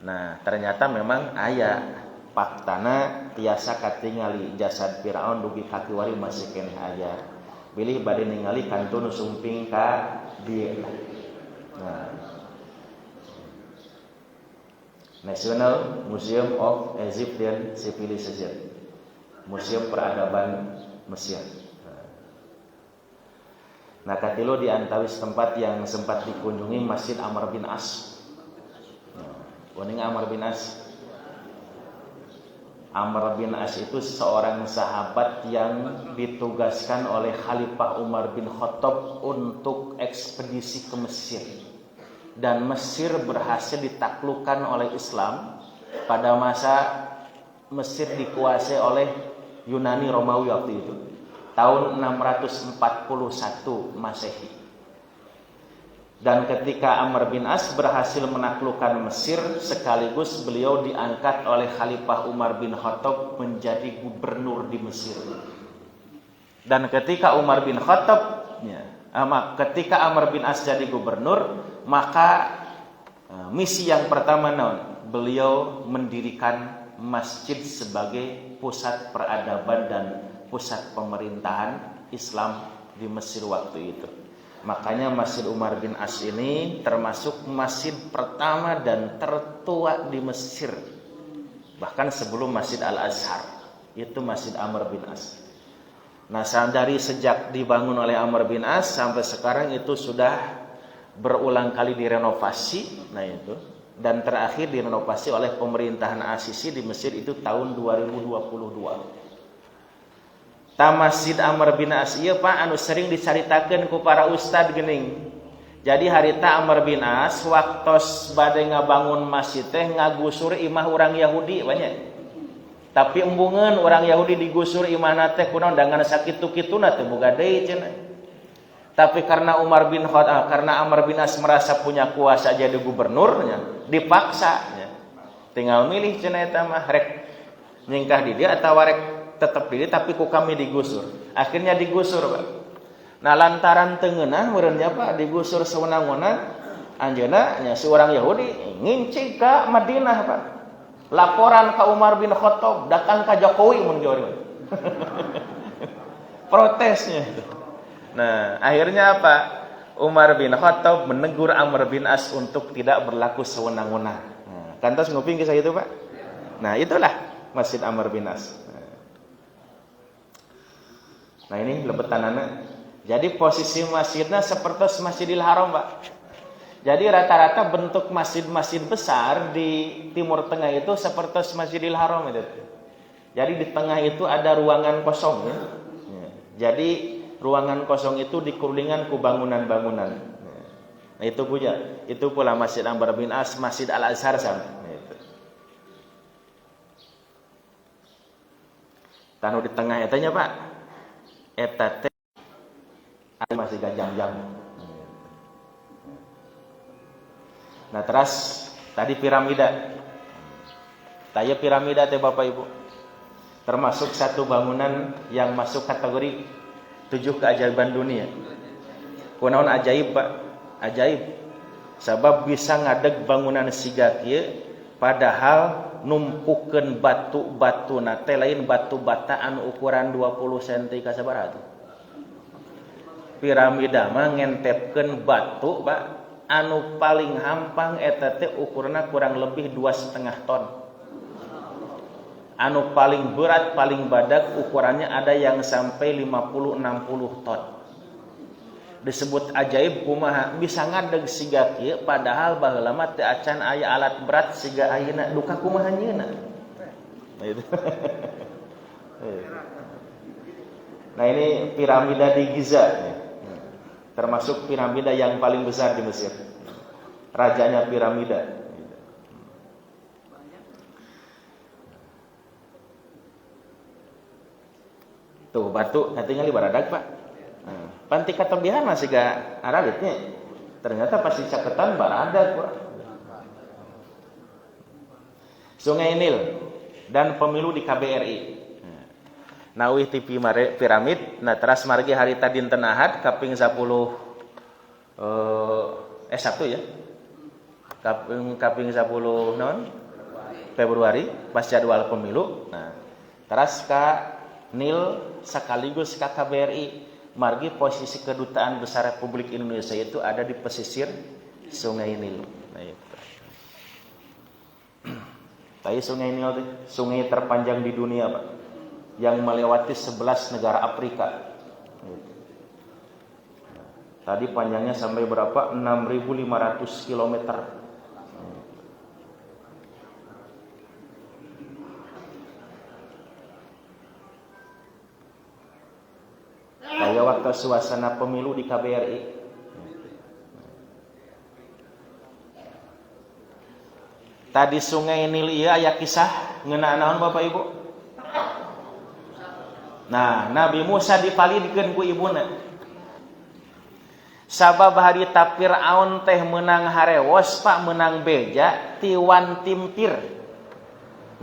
Speaker 1: Nah, ternyata memang aya faktana tiasa katingali jasad Firaun dugi ka kiwari masih keneh aya. Bilih bade ningali kantun sumping ka dieu. Nah. National Museum of Egyptian Civilization. Museum Peradaban Mesir. Nah, katilu di antawis tempat yang sempat dikunjungi Masjid Amr bin As. Kuning Amr bin As. Amr bin As itu seorang sahabat yang ditugaskan oleh Khalifah Umar bin Khattab untuk ekspedisi ke Mesir. Dan Mesir berhasil ditaklukkan oleh Islam pada masa Mesir dikuasai oleh Yunani Romawi waktu itu tahun 641 Masehi. Dan ketika Amr bin As berhasil menaklukkan Mesir, sekaligus beliau diangkat oleh Khalifah Umar bin Khattab menjadi gubernur di Mesir. Dan ketika Umar bin Khattab ketika Amr bin As jadi gubernur, maka misi yang pertama beliau mendirikan masjid sebagai pusat peradaban dan pusat pemerintahan Islam di Mesir waktu itu. Makanya Masjid Umar bin As ini termasuk masjid pertama dan tertua di Mesir. Bahkan sebelum Masjid Al-Azhar, itu Masjid Amr bin As. Nah, dari sejak dibangun oleh Amr bin As sampai sekarang itu sudah berulang kali direnovasi. Nah itu. Dan terakhir direnovasi oleh pemerintahan Asisi di Mesir itu tahun 2022. Masjid Amr bin As ieu Pak anu sering dicaritakeun ku para ustad geuning. Jadi harita Amr bin As waktos bade ngabangun masjid teh ngagusur imah urang Yahudi banyak. Tapi embungeun urang Yahudi digusur imahna teh kunaon dangan sakitu-kituna teh boga deui cenah. Tapi karena Amr bin As merasa punya kuasa jadi gubernurnya, dipaksa ya. Tinggal milih cenah eta mah rek nyingkah di dia atawa rek tetep di dia tapi ku kami digusur. Akhirnya digusur, Pak. Nah, lantaran teu ngeunah meureun nya Pak digusur sewenang-wenang, anjeunna nya si urang Yahudi ngincing ka Madinah, Pak. Laporan ke Umar bin Khattab, datang ke Jokowi mun geureun. Protesnya. Nah, akhirnya apa? Umar bin Khattab menegur Amr bin As untuk tidak berlaku sewenang-wenang. Nah, kantos nguping kisah itu, Pak? Nah, itulah Masjid Amr bin As. Nah, ini lebetanana. Jadi posisi masjidnya seperti Masjidil Haram, Pak. Jadi rata-rata bentuk masjid-masjid besar di Timur Tengah itu seperti Masjidil Haram itu. Jadi di tengah itu ada ruangan kosong ya. Jadi ruangan kosong itu dikelilingan ku bangunan-bangunan. Nah, itu punya. Itu pula Masjid Amr bin As, Masjid Al-Azhar sama. Itu. Tanu di tengah etanya, Pak. Eta teh masih gajang-jang. Nah, terus tadi piramida. Taya piramida teh Bapak Ibu. Termasuk satu bangunan yang masuk kategori 7 keajaiban dunia. Kunaon ajaib, Pak? Ajaib. Sabab bisa ngadeg bangunan siga kieu padahal numpukeun batu-batuna teh lain batu bata anu ukuran 20 cm ka sabaraha tuh. Piramida mah ngentepkeun batu, Pak. Anu paling hampang eta teh ukurna kurang lebih 2,5 ton. Anu paling berat, paling badak ukurannya ada yang sampai 50-60 ton. Disebut ajaib kumaha bisa ngadeg siga kieu padahal baheula mah teu acan aya alat berat siga ayeuna duka kumaha nyeuna. Nah, ini piramida di Giza. Termasuk piramida yang paling besar di Mesir. Rajanya piramida. Tuh batu katingali baradag, Pak. Panti katobihan masih gak aralitnya. Ternyata pasti caketan baradag, Pak. Sungai Nil dan pemilu di KBRI. Nawih ti piramid, nah teras margi harita dinten Ahad kaping 10 Sabtu ya. Kaping 10 naon? Februari pas jadwal pemilu. Nah, teras ka Nil sekaligus ka KBRI. Margi posisi kedutaan besar Republik Indonesia itu ada di pesisir Sungai Nil. Nah, itu. Tapi Sungai Nil itu sungai terpanjang di dunia, Pak. Yang melewati 11 negara Afrika. Tadi panjangnya sampai berapa? 6.500 km. Kayak waktu suasana pemilu di KBRI. Tadi Sungai Nil ieu aya kisah ngeunaan naon Bapak Ibu? Nah, Nabi Musa dipalidkeun ku ibuna. Sabab harita Firaun teh menang harewos, Pak, menang beja ti wan timpir.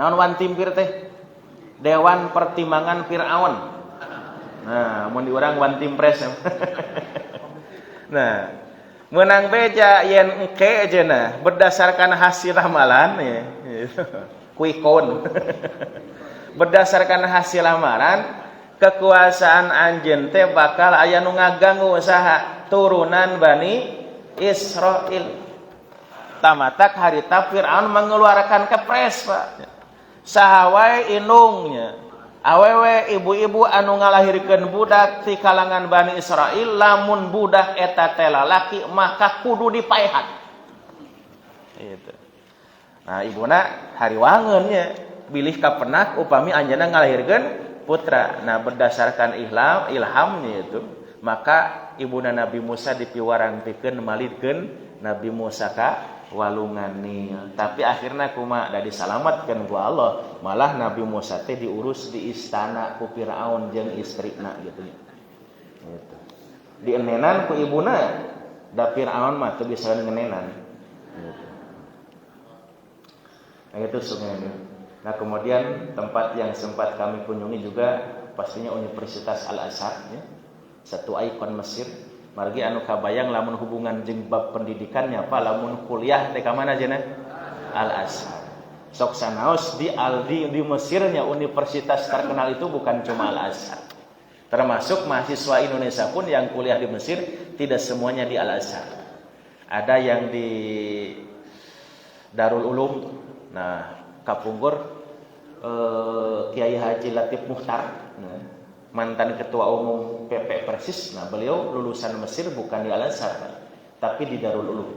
Speaker 1: Naon wan timpir teh? Dewan Pertimbangan Firaun. Nah, mun di urang wan timpres. Nah, menang beja yen engke ajeuna berdasarkan hasil ramalan ya. Quick count. Berdasarkan hasil lamaran kekuasaan anjeun teh bakal aya nu ngaganggu usaha turunan Bani Israil. Tamatak harita Firaun mengeluarkan kepres, Pak. Saha wae indungnya, awewe ibu-ibu anu ngalahirkeun budak ti kalangan Bani Israil, lamun budak eta teh lalaki maka kudu dipaehan. Gitu. Nah, ibuna hariwangeun nya, bilih ka penak upami anjeunna ngalahirkeun putra. Nah, berdasarkan ilhamnya itu, maka ibuna Nabi Musa dipiwarantikeun malidkeun Nabi Musa ka walungan Nil. Tapi akhirnya kumaha da disalamatkeun ku Allah, malah Nabi Musa teh diurus di istana ku Firaun jeung istrina gitu. Gitu. Dienenan ku ibuna, da Firaun mah teu bisa ngenenan. Gitu. Nah, itu Sungai Nil. Nah, kemudian tempat yang sempat kami kunjungi juga pastinya Universitas Al-Azhar ya. Satu ikon Mesir. Margi anu kabayang lamun hubungan jeung bab pendidikannya apa lamun kuliah teh ka mana cenah? Al-Azhar. Sok sanaos di Mesirnya universitas terkenal itu bukan cuma Al-Azhar. Termasuk mahasiswa Indonesia pun yang kuliah di Mesir tidak semuanya di Al-Azhar. Ada yang di Darul Ulum. Nah, kapungkur Kiai Haji Latif Mukhtar, mantan ketua umum PP Persis. Nah, beliau lulusan Mesir bukan di Al-Azhar, tapi di Darul Ulum.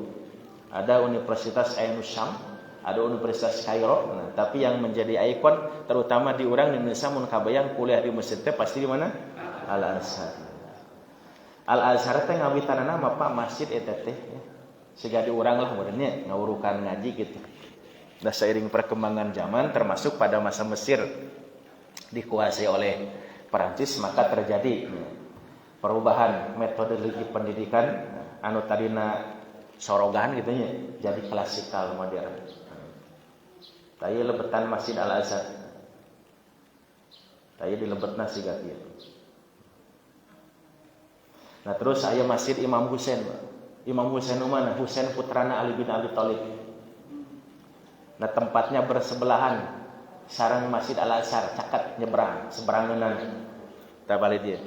Speaker 1: Ada Universitas Ainus Syam, ada Universitas Kairo. Nah, tapi yang menjadi ikon terutama di orang di Indonesia mun kabayang kuliah di Mesir teh pasti di mana? Al-Azhar. Al-Azhar teh ngawitanana mah Pak masjid eta teh siga di urang lah modelnya ngawurukan ngaji gitu. Dan seiring perkembangan zaman termasuk pada masa Mesir dikuasai oleh Perancis maka terjadi perubahan metodologi pendidikan anu tadina sorogan gitu nya jadi klasikal modern. Taya lebetan Masjid Al-Azhar. Taya dilebetna siga kieu. Nah terus aya Masjid Imam Husain. Imam Husain mana? Husain putrana Ali bin Abi Thalib. Nah tempatnya bersebelahan sareng Masjid Al-Azhar, caket nyebrang, seberangeunana. Tah balik dia.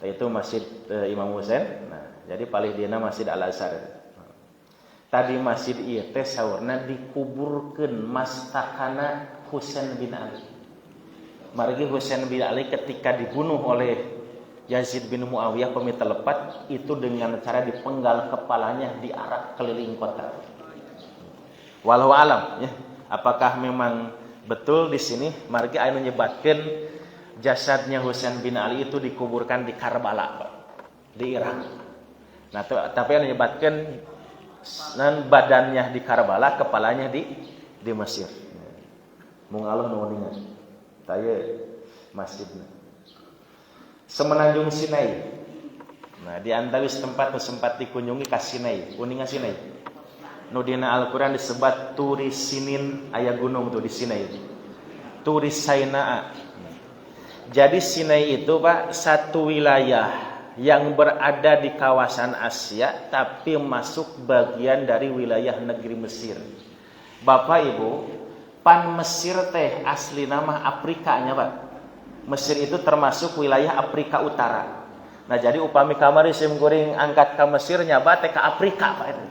Speaker 1: Itu Masjid Imam Husain. Nah, jadi paling dieuna Masjid Al-Azhar. Tadi masjid ieu teh saurna dikuburkeun mastakana Husain bin Ali. Margi Husain bin Ali ketika dibunuh oleh Yazid bin Muawiyah pemita lepat itu dengan cara dipenggal kepalanya diarak keliling kota. Walau alam ya, apakah memang betul di sini margi anu nyebatkeun jasadnya Husain bin Ali itu dikuburkan di Karbala di Irak. Nah, tapi anu nyebatkeun nan badannya di Karbala, kepalanya di Mesir. Mung Allah nu ningan. Taya masjidna. Semenanjung Sinai. Nah, di antawis tempat nu sempat dikunjungi ka Sinai, uningan Sinai. Nu dina Al-Qur'an disebut Turi Sinin, aya gunung tuh di Sinai. Turi Sainaa. Jadi Sinai itu Pak satu wilayah yang berada di kawasan Asia tapi masuk bagian dari wilayah negeri Mesir. Bapak Ibu, pan Mesir teh asli nama Afrikanya Pak. Mesir itu termasuk wilayah Afrika Utara. Nah jadi upami kamari sim goreng angkat ke Mesir nyaba teh ke Afrika Pak itu.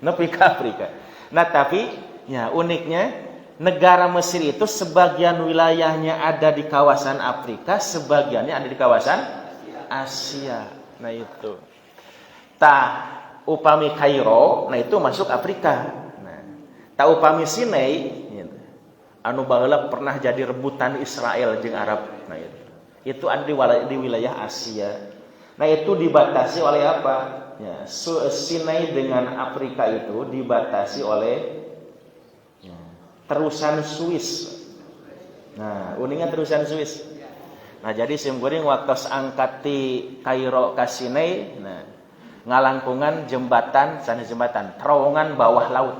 Speaker 1: Nepi ke Afrika. Nah tapi ya uniknya negara Mesir itu sebagian wilayahnya ada di kawasan Afrika, sebagiannya ada di kawasan Asia. Nah itu. Tah upami Kairo, nah itu masuk Afrika. Nah, tah upami Sinai gitu. Anu baheula pernah jadi rebutan Israel jeung Arab. Nah itu. Itu ada di wilayah Asia. Nah itu dibatasi oleh apa? Ya, Sinai dengan Afrika itu dibatasi oleh ya, terusan Swiss. Nah, uningan terusan Swiss. Nah jadi simkuring waktu angkat di Kairo ke Sinai, nah, ngalangkungan jembatan, sana jembatan, terowongan bawah laut.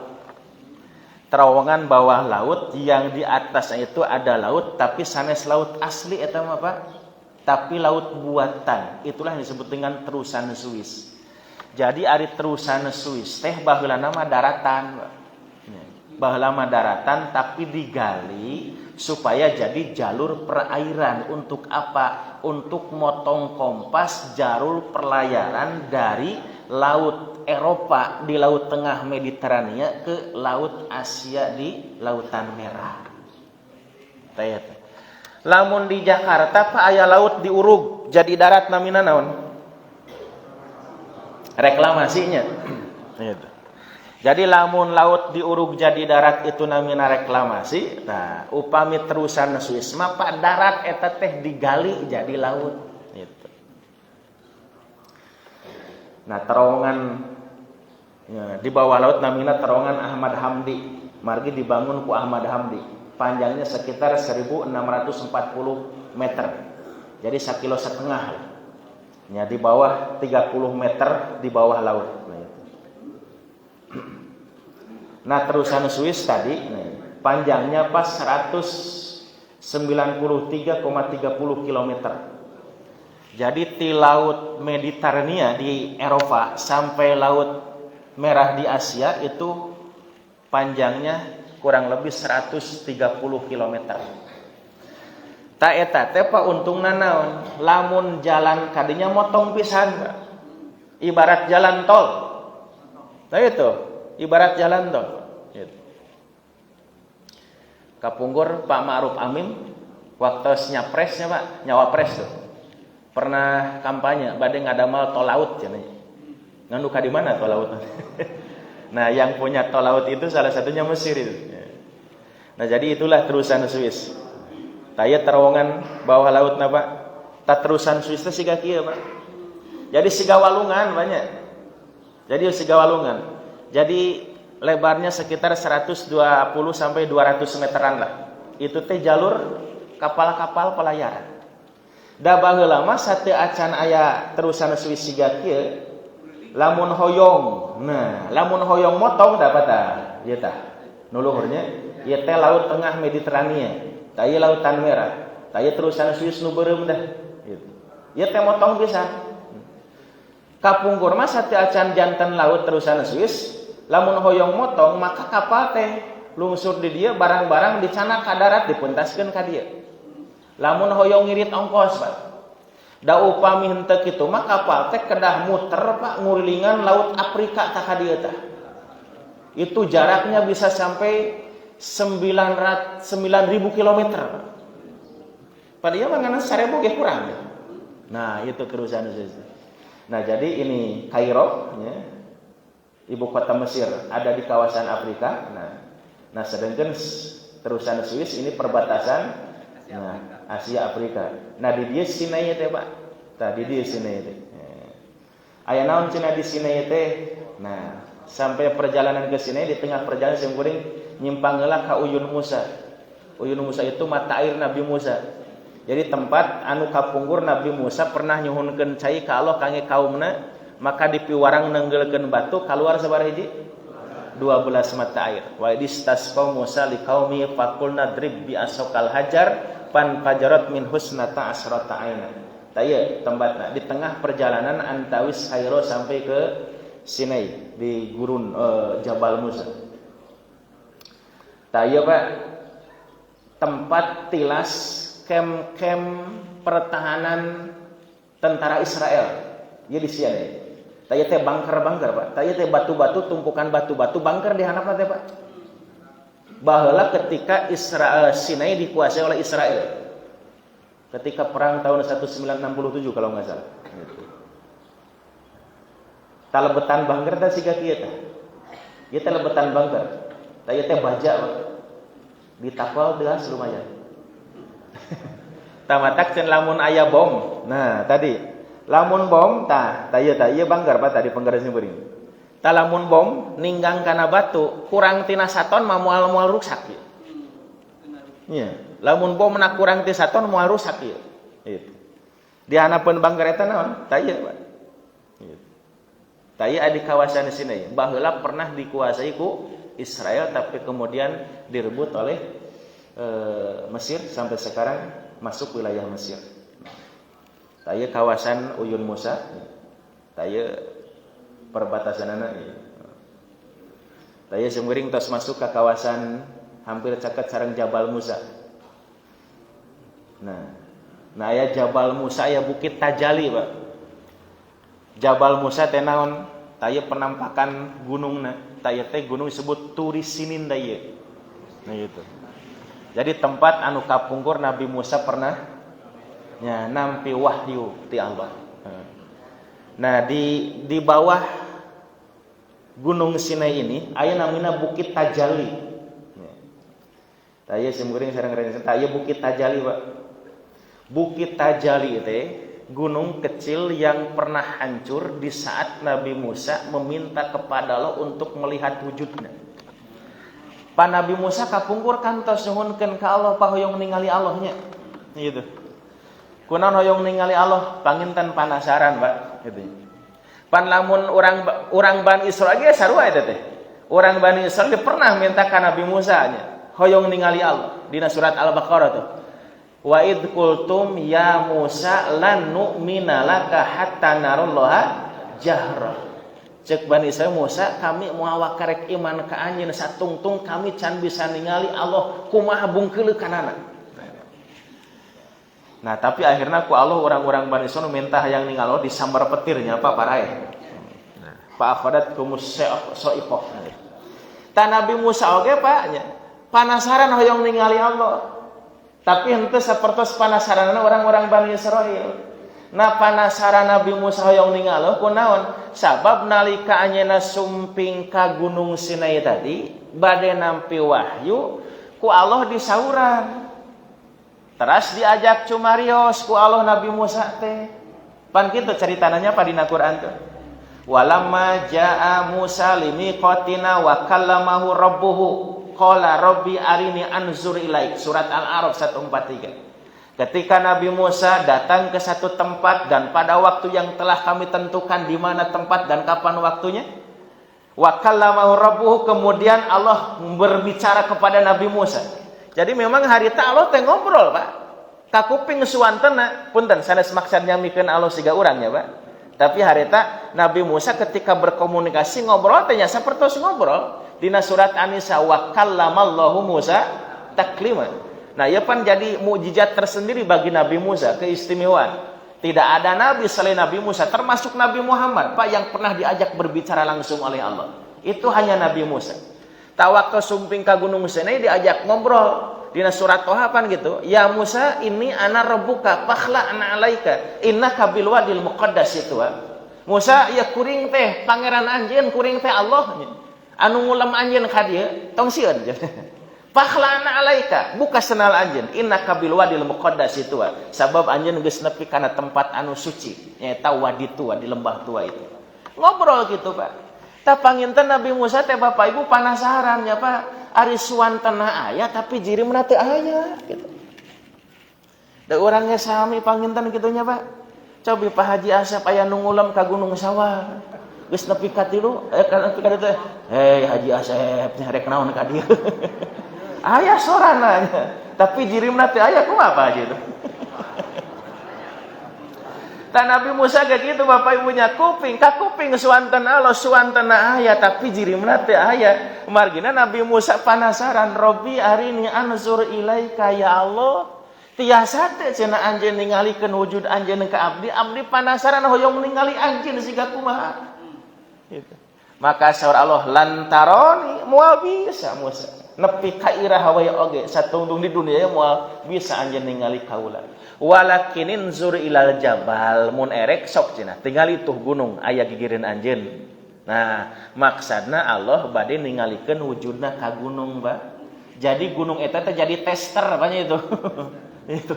Speaker 1: Terowongan bawah laut yang di atasnya itu ada laut, tapi sanes laut asli eta mah Pak, tapi laut buatan. Itulah yang disebut dengan terusan Swiss. Jadi ari terusan Swiss teh baheula nama daratan, Pak. Baheula mah daratan tapi digali supaya jadi jalur perairan. Untuk apa? Untuk motong kompas jalur pelayaran dari laut Eropa di laut tengah Mediterania ke laut Asia di Lautan Merah. Lamun di Jakarta Pak aya laut di Urug jadi darat namina naon? Reklamasinya. Gitu. Jadi lamun laut di Urug jadi darat itu namina reklamasi. Nah, upami terusan Swiss mah Pak darat eta teh digali jadi laut gitu. Nah, terowongan ya, di bawah laut namina terowongan Ahmad Hamdi. Margi dibangun ku Ahmad Hamdi. Panjangnya sekitar 1640 meter. Jadi 1,5 kilo. Ya, di bawah 30 meter di bawah laut. Nah terusan Swiss tadi panjangnya pas 193,30 km. Jadi di laut Mediterania di Eropa sampai laut Merah di Asia itu panjangnya kurang lebih 130 km. Ta eta teh pauntungna naon? Lamun jalan kadinya motong pisan, ibarat jalan tol. Nah itu, ibarat jalan tol. Gitu. Kapungkur Pak Ma'ruf Amin waktu nyapresnya Pak, nyawapres tuh. Pernah kampanye bade ngadamal tol laut cenah. Nganu ka di mana tol laut? Nah, yang punya tol laut itu salah satunya Mesir itu. Nah, jadi itulah terusan Swiss. Taya terowongan bawah laut na Pak. Ta terusan Swiss teh siga kieu Pak. Jadi siga walungan banyak. Jadi siga walungan. Jadi lebarnya sekitar 120 sampai 200 meteran lah. Itu teh jalur kapal-kapal pelayaran. Da baheula mah sateu acan aya terusan Swiss siga kieu, lamun hoyong. Nah, lamun hoyong motong dapat tah. Ieu tah. Nu luhurnya ieu teh laut tengah Mediterania. Taya lautan merah. Taya terusan Swiss nu beureum dah. Gitu. Ieu teh motong pisan. Kapungkur mah sateu acan janten laut terusan Swiss, lamun hoyong motong maka kapal teh lungsur di dieu barang-barang dicana ka darat dipentaskeun ka dieu. Lamun hoyong ngirit ongkos Pak. Da upami henteu kitu mah kapal teh kedah muter Pak ngurilingan laut Afrika ka dieu tah. Itu jaraknya bisa sampai 9.000 km. Padahal mangana 1.000 ge kurang. Nah, itu kerusakan Swiss. Nah, jadi ini Kairo ya. Ibu kota Mesir ada di kawasan Afrika. Nah sedangkan terusan Swiss ini perbatasan Asia Afrika. Nah di dia Sinai teh Pak. Tah di dia Sinai teh. Aya naon cenah di Sinai teh? Nah, sampai perjalanan ke Sinai di tengah perjalanan sing kuring nyimpang heula ka Uyun Musa. Uyun Musa itu mata air Nabi Musa. Jadi tempat anu kapungkur Nabi Musa pernah nyuhunkeun cai ka Allah kangge kaumna, maka dipiwarang nenggelkeun batu keluar sabaraha hiji? 12 mata air. Wa idistasqa Musa liqaumi faqulna drib bi asaqal hajar pan fajarat min husnata asrata aina. Taya tempatna di tengah perjalanan antawis Kairo sampai ke Sinai di gurun Jabal Musa. Taya Pak tempat tilas kem-kem pertahanan tentara Israel. Ieu di Sinai. Taya teh bangker-bangker Pak. Taya teh batu-batu tumpukan batu-batu bangker di handapna teh Pak. Baheula ketika Sinai dikuasai oleh Israel. Ketika perang tahun 1967 kalau enggak salah. Talebetan bangker teh siga kieu teh. Ieu teh lebetan bangker. Taya teh baja Pak. Ditapal deas lumayan. Tamatak cenah lamun aya bom. Nah, tadi lamun bom tah ieu banggar Pak tadi penggarisna beuring. Tah lamun bom ninggang kana batu kurang tina saton mah moal rusak ieu. Nya, lamun bom na kurang ti saton moal rusak ieu. Gitu. Di hanapeun banggar eta naon? Tah ieu Pak. Gitu. Tah ieu di kawasan Sinai. Baheula pernah dikuasai ku Israel tapi kemudian direbut oleh Mesir sampai sekarang masuk wilayah Mesir. Taya kawasan Uyun Musa, taya perbatasanana. Taya seueuring tos masuk ke kawasan hampir caket sareng Jabal Musa. Nah aya Jabal Musa aya Bukit Tajali, Pak. Jabal Musa teh naon? Taya penampakan gunungna. Taya teh gunung disebut Turi Sinin taya. Nah gitu. Jadi tempat anu kapungkur Nabi Musa pernah nampi wahyu ti Allah. Nah di bawah Gunung Sinai ini aya namina Bukit Tajali. Taya simkuring sareng ngeureun taya Bukit Tajali, Pak. Bukit Tajali teh gunung kecil yang pernah hancur di saat Nabi Musa meminta kepada Allah untuk melihat wujudnya. Pak Nabi Musa kapungkur kantos nyuhunkeun ka Allah pahoyong ningali Allah nya. Gitu. Kunaon hoyong ningali Allah? Panginten panasaran, Pak, gitu. Pan lamun urang Bani Israil ge sarua eta teh. Urang Bani Israil pernah minta ka Nabi Musa nya, hoyong ningali Allah. Dina surat Al-Baqarah tuh. Wa id qultum ya Musa lan nu'mina laka hatta narallaha jahra. Cek Bani Israil Musa, kami moal karek iman ka anjeun satungtung kami can bisa ningali Allah kumaha bungkeul kanana. Nah, tapi akhirnya ku Allah orang-orang Bani Israil minta hayang ningali Allah disambar petirnya Pak parae. Pak akhadat kumus soiqoh. Ta Nabi Musa oge Pak nya. Panasaran hoyong ningali Allah. Tapi henteu sapertos panasaranna orang-orang Bani Israil. Nah panasaran Nabi Musa hoyong ningali kunaon? Sabab nalika anjeunna sumping ka Gunung Sinai tadi bade nampi wahyu ku Allah disauran. Teras diajak cumarios ku Allah Nabi Musa teh. Pan kitu caritananya pa dina Quran teh. Walamma jaa Musa limiqatina wa kallamahu rabbuhu qala rabbi arini anzur ilaik. Surat Al-A'raf 143. Ketika Nabi Musa datang ke satu tempat dan pada waktu yang telah kami tentukan di mana tempat dan kapan waktunya, wa kallamahu rabbuhu, kemudian Allah berbicara kepada Nabi Musa. Jadi memang harita Allah teh ngobrol, Pak. Kakuping suantena, punten sanes maksudnya mikeun Allah siga urang ya, Pak. Tapi harita Nabi Musa ketika berkomunikasi ngobrol teh nya sapertos ngobrol. Dina surat An-Nisa wa kallamallahu Musa taklima. Nah, ia pan jadi mukjizat tersendiri bagi Nabi Musa, keistimewaan. Tidak ada nabi selain Nabi Musa, termasuk Nabi Muhammad, Pak, yang pernah diajak berbicara langsung oleh Allah. Itu hanya Nabi Musa. Tawakal sumping ka Gunung Sinai diajak ngobrol. Dina surat Toha pan gitu. Ya Musa, ini ana rabbuka fakhla ana alaika innaka bil wadil muqaddas itu. Musa, ya kuring teh pangeran anjeun, kuring teh Allah. Anu ngulam anjeun ka dieu, tong sieun. Fakhlana alaika, buka senal anjeun innaka bil wadil muqaddas itu. Sabab anjeun geus nepi kana tempat anu suci, nyaeta wadi tua di lembah tua itu. Ngobrol gitu, Pak. Ta panginten Nabi Musa teh Bapak Ibu penasaran ya, Pak. Ari suantana aya tapi jirimna teu aya gitu. Da urangnya sami panginten kitunya, Pak. Cobi Pak Haji Asep aya nu ngulem ka Gunung Sawah. Geus nepi ka 3 nepi ka dieu. Hei Haji Asep nya rek naon ka dieu. Ayah sorananya, tapi jirimna teh ayah kumaha Pak Haji itu. Ta Nabi Musa kayak gitu Bapak Ibunya kuping suantana Allah suantana ayah tapi jirimna teh ayah. Margina Nabi Musa penasaran, Robbi arini anzur ilaika ya Allah. Tiasa teh cenah anjeun ningalikeun wujud anjeun ka abdi penasaran hoyong ningali anjeun siga kumaha. Gitu. Maka saur Allah lantaroni moal bisa Musa. Nepi ka iraha wae oge satungtung di dunia moal bisa anjeun ningali kaula. Walakinin zur ilal jabal mun erek sok cenah tingali tuh gunung aya gigireun anjeun. Nah, maksudna Allah bade ningalikeun wujudna ka gunung, Mbak. Jadi gunung eta teh jadi tester banyak itu. Itu.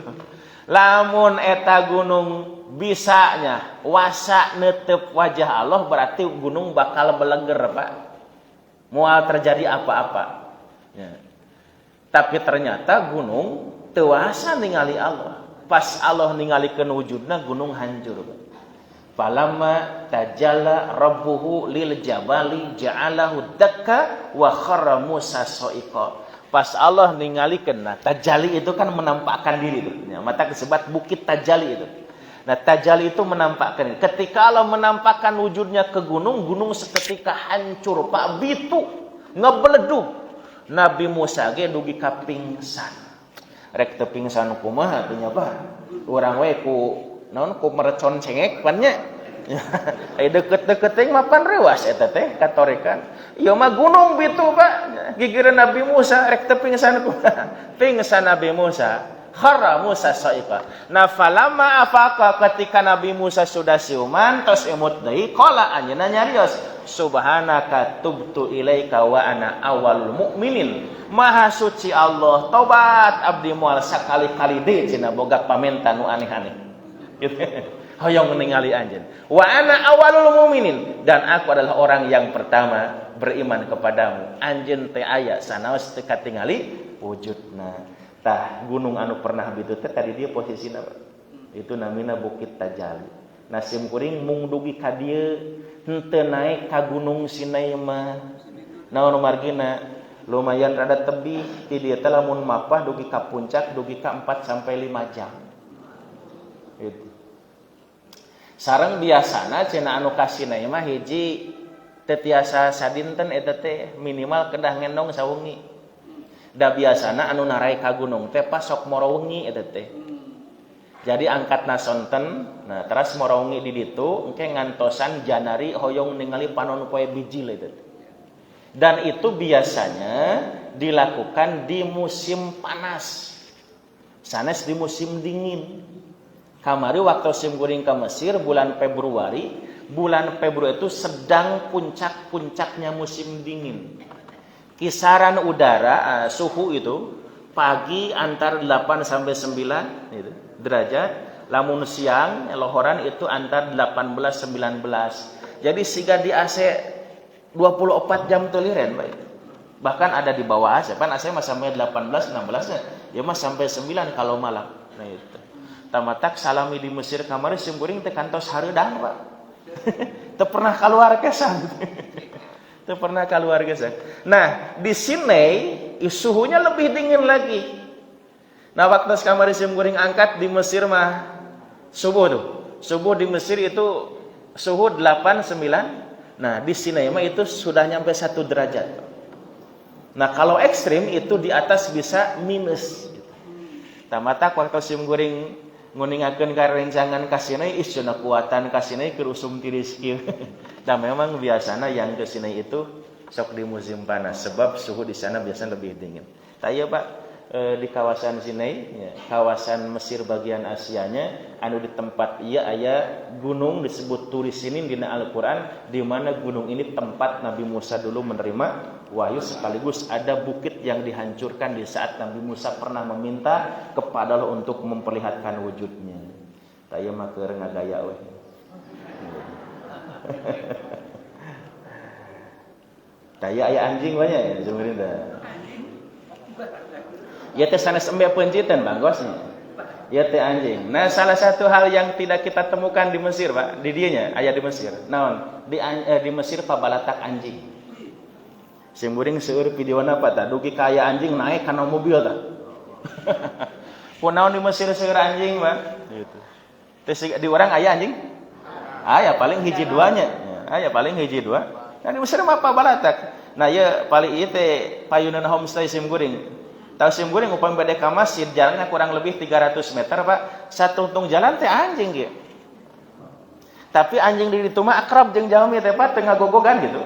Speaker 1: Lamun eta gunung bisanya wasa neuteup wajah Allah berarti gunung bakal beleger, Pak. Moal terjadi apa-apa. Ya. Tapi ternyata gunung tewasa ningali Allah. Pas Allah ningalikeun wujudna gunung hancur. Falamma tajalla rabbuhu lil jabali ja'alahu dakka wa kharra Musa soiqa. Pas Allah ningalikeun, nah tajalli itu kan menampakkan diri itu. Ya, mata disebut bukit tajalli itu. Nah tajalli itu menampakkan. Ketika Allah menampakkan wujudnya ke gunung, gunung seketika hancur, Pak, bitu, ngebeledug. Nabi Musa ge dugi ka pingsan. Rek teu pingsan kumaha teh nya, Pak? Urang we ku naon ku merecon cengek pan nya. Ai deukeut-deukeut teh mah pan rewas eta teh katorekan. Ieu mah gunung bitu, Pak. Gigireun Nabi Musa rek teu pingsan kumaha. Pingsan Nabi Musa. Kharra Musa sa'iqa. Nah falamma afaqa ketika Nabi Musa sudah siuman tos emut deui qala anjeunna nyarios. Subhanaka tubtu ilaika wa ana awalul mu'minin. Maha suci Allah, tobat abdi moal sakali-kali deui cenah boga pamenta nu aneh-aneh. Gitu. Hoyong ningali anjeun. Wa ana awalul mu'minin, dan aku adalah orang yang pertama beriman kepadamu. Anjeun teh aya sanaos teu katingali wujudna. Tah gunung anu pernah bitu teh tadi dia posisina itu namina Bukit Tajalli. Nasim kuring mung dugi ka dieu henteu naik ka Gunung Sinai mah naon margina lumayan rada tebih ti dieu teh lamun mapah dugi ka puncak dugi ka 4 sampai 5 jam. Itu. Sareng biasana cenah anu ka Sinai mah hiji Tetiasa sadinten eta teh minimal kedah ngendong sawengi. Da biasana anu narai ka gunung teh pas sok moro wengi eta teh. Jadi angkatna sonten, nah teras moro wengi di ditu engke ngantosan janari hoyong ningali panon poe bijil eta. Dan itu biasanya dilakukan di musim panas. Sanes di musim dingin. Kamari waktu sim kuring ke Mesir bulan Februari. Bulan Februari itu sedang puncak-puncaknya musim dingin. Kisaran udara suhu itu pagi antar 8 sampai 9 gitu, derajat. Lamun siang lohoran itu antar 18 19. Jadi siga di AC 24 jam teliren baik. Bahkan ada di bawah AC, kan AC mah sampai 18 16 ya mah sampai 9 kalau malam. Nah itu. Tamatak salami di Mesir kamari sim kuring teh kantos hareudang, Pak. Teu pernah keluar kesan. Teu pernah keluar kesan. Nah, di sini suhunya lebih dingin lagi. Nah, waktu kamari sim kuring angkat di Mesir mah subuh tuh. Subuh di Mesir itu suhu 8 9. Nah, di sini mah itu sudah nyampe 1 derajat. Nah, kalau ekstrim itu di atas bisa minus. Tamatak waktu sim kuring nguningakeun ka rencangan kasina isuna kuatan kasina keur usum tiris kieu. Dan memang biasana yang ke sini itu sok di musim panas sebab suhu di sana biasanya lebih dingin. Tah Pak di kawasan sini ya, kawasan Mesir bagian Asianya anu di tempat ieu aya gunung disebut Turisinin dina Al-Qur'an di mana gunung ini tempat Nabi Musa dulu menerima wahyu sekaligus ada bukit yang dihancurkan di saat Nabi Musa pernah meminta kepada Allah untuk memperlihatkan wujudnya. Taya mah keur ngagaya we. Taya aya anjing banyak ya sebenarnya. Ya teh sanes embe pencitan banggosnya. Ya teh anjing. Nah, salah satu hal yang tidak kita temukan di Mesir, Pak, di dieunya aya di Mesir. Naon? Di Mesir pabalatak anjing. Sim kuring seueur videona apa tah dugi kaya anjing naik kana mobil tah. Kunaon di Mesir seueur anjing, Pak? Gitu. Teh di urang aya anjing? Aya paling hiji duanya. Aya paling hiji dua. Nah di Mesir mah pabalatak. Nah ieu paling ieu teh payunan homestay sim kuring. Tahu sim kuring upami bade ka masjid jalannya kurang lebih 300 meter, Pak. Satu untung jalan teh anjing kieu. Tapi anjing di ditu mah akrab jeung jalmi teh Pak teu ngagogogan gitu.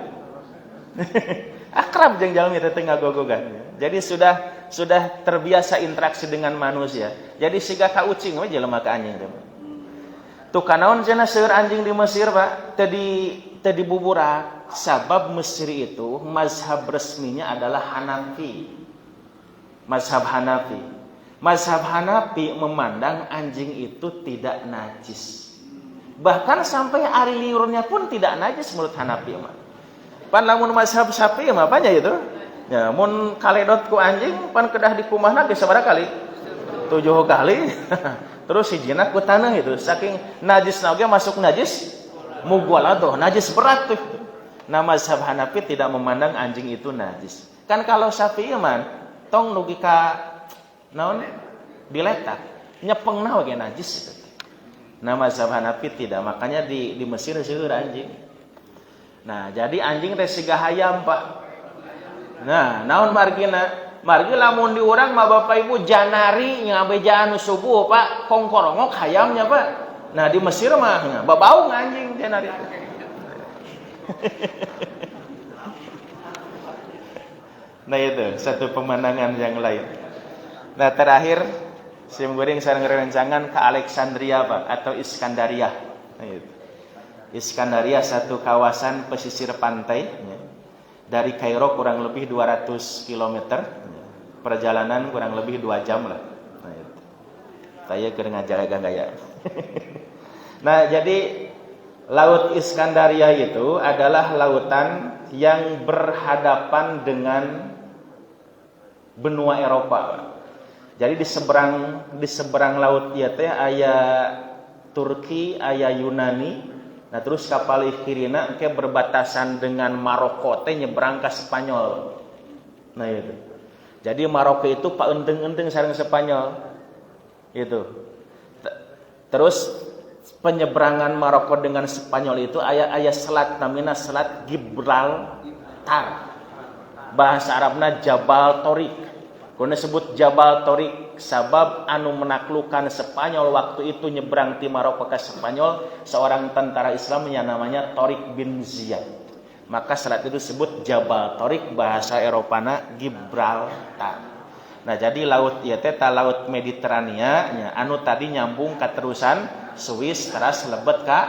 Speaker 1: Akrab jeung jalmi teh teu ngagogogan. Jadi sudah terbiasa interaksi dengan manusia. Jadi siga ka ucing we jelema ka anjing teh. Tuh kanaon cenah seueur anjing di Mesir, Pak? Teu dibuburak. Sabab Mesir itu mazhab resminya adalah Hanafi. Mazhab Hanafi. Mazhab Hanafi memandang anjing itu tidak najis. Bahkan sampai ari liurnya pun tidak najis menurut Hanafi mah. Pan lamun mazhab Syafi'i mah apanya itu? Ya, mun kaledot ku anjing pan kedah di kumahna geus sabaraha kali? 7 kali. Terus hijina ku tanah itu saking najisna oge masuk najis mughaladhah, najis berat tuh. Nah, mazhab Hanafi tidak memandang anjing itu najis. Kan kalau Syafi'i mah tong nugi ka naon diletak nyepengna we najis itu. Nah, mazhab Hanafi tidak, makanya di Mesir seueur anjing. Nah, jadi anjing teh siga hayam, Pak. Nah, naon margina? Margi lamun di urang mah Bapak Ibu janari ngabeja anu subuh, Pak, kongkorongok hayamnya, Pak. Nah, di Mesir mah babaung anjing janari. Nah itu satu pemandangan yang lain. Nah terakhir sim kuring sareng rencangan ke Alexandria Pak atau Iskandaria. Nah, itu. Iskandaria satu kawasan pesisir pantai ya. Dari Kairo kurang lebih 200 km ya. Perjalanan kurang lebih 2 jam lah. Nah itu. Saya keur ngajaga gaya. Nah jadi Laut Iskandaria itu adalah lautan yang berhadapan dengan benua Eropa. Jadi di seberang laut ieu teh aya Turki, aya Yunani. Nah terus kapal kirina engke berbatasan dengan Maroko teh nyebrang ka Spanyol. Nah itu. Jadi Maroko itu paeunteung-eunteung sareng Spanyol. Itu. Terus penyeberangan Maroko dengan Spanyol itu aya selat namina selat Gibraltar. Bahasa Arabna Jabal Torik. Kuna sebut Jabal Torik sabab anu menaklukkan Spanyol waktu itu nyebrang ti Maroko ke Spanyol seorang tentara Islam yang namanya Torik bin Ziyad. Maka selat itu disebut Jabal Torik, bahasa Eropana Gibraltar. Nah, jadi laut ieu teh laut Mediterania nya anu tadi nyambung ka terusan Swiss teras lebet ka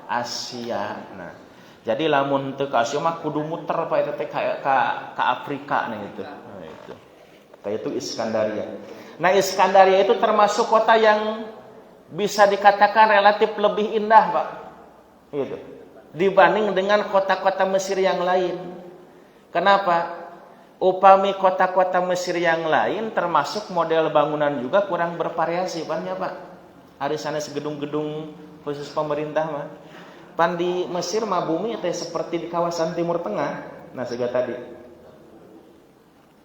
Speaker 1: Asia. Nah, jadi lamun teu ka Asia mah kudu muter pa eta teh ka Afrika nah itu. Nah, itu. Itu Iskandaria. Nah, Iskandaria itu termasuk kota yang bisa dikatakan relatif lebih indah, Pak. Gitu. Dibanding dengan kota-kota Mesir yang lain. Kenapa? Upami kota-kota Mesir yang lain termasuk model bangunan juga kurang bervariasi, Pan ya, Pak. Hari sana gedung-gedung khusus pemerintah mah. Pan di Mesir mah bumi teh seperti di kawasan Timur Tengah. Nah, sega tadi.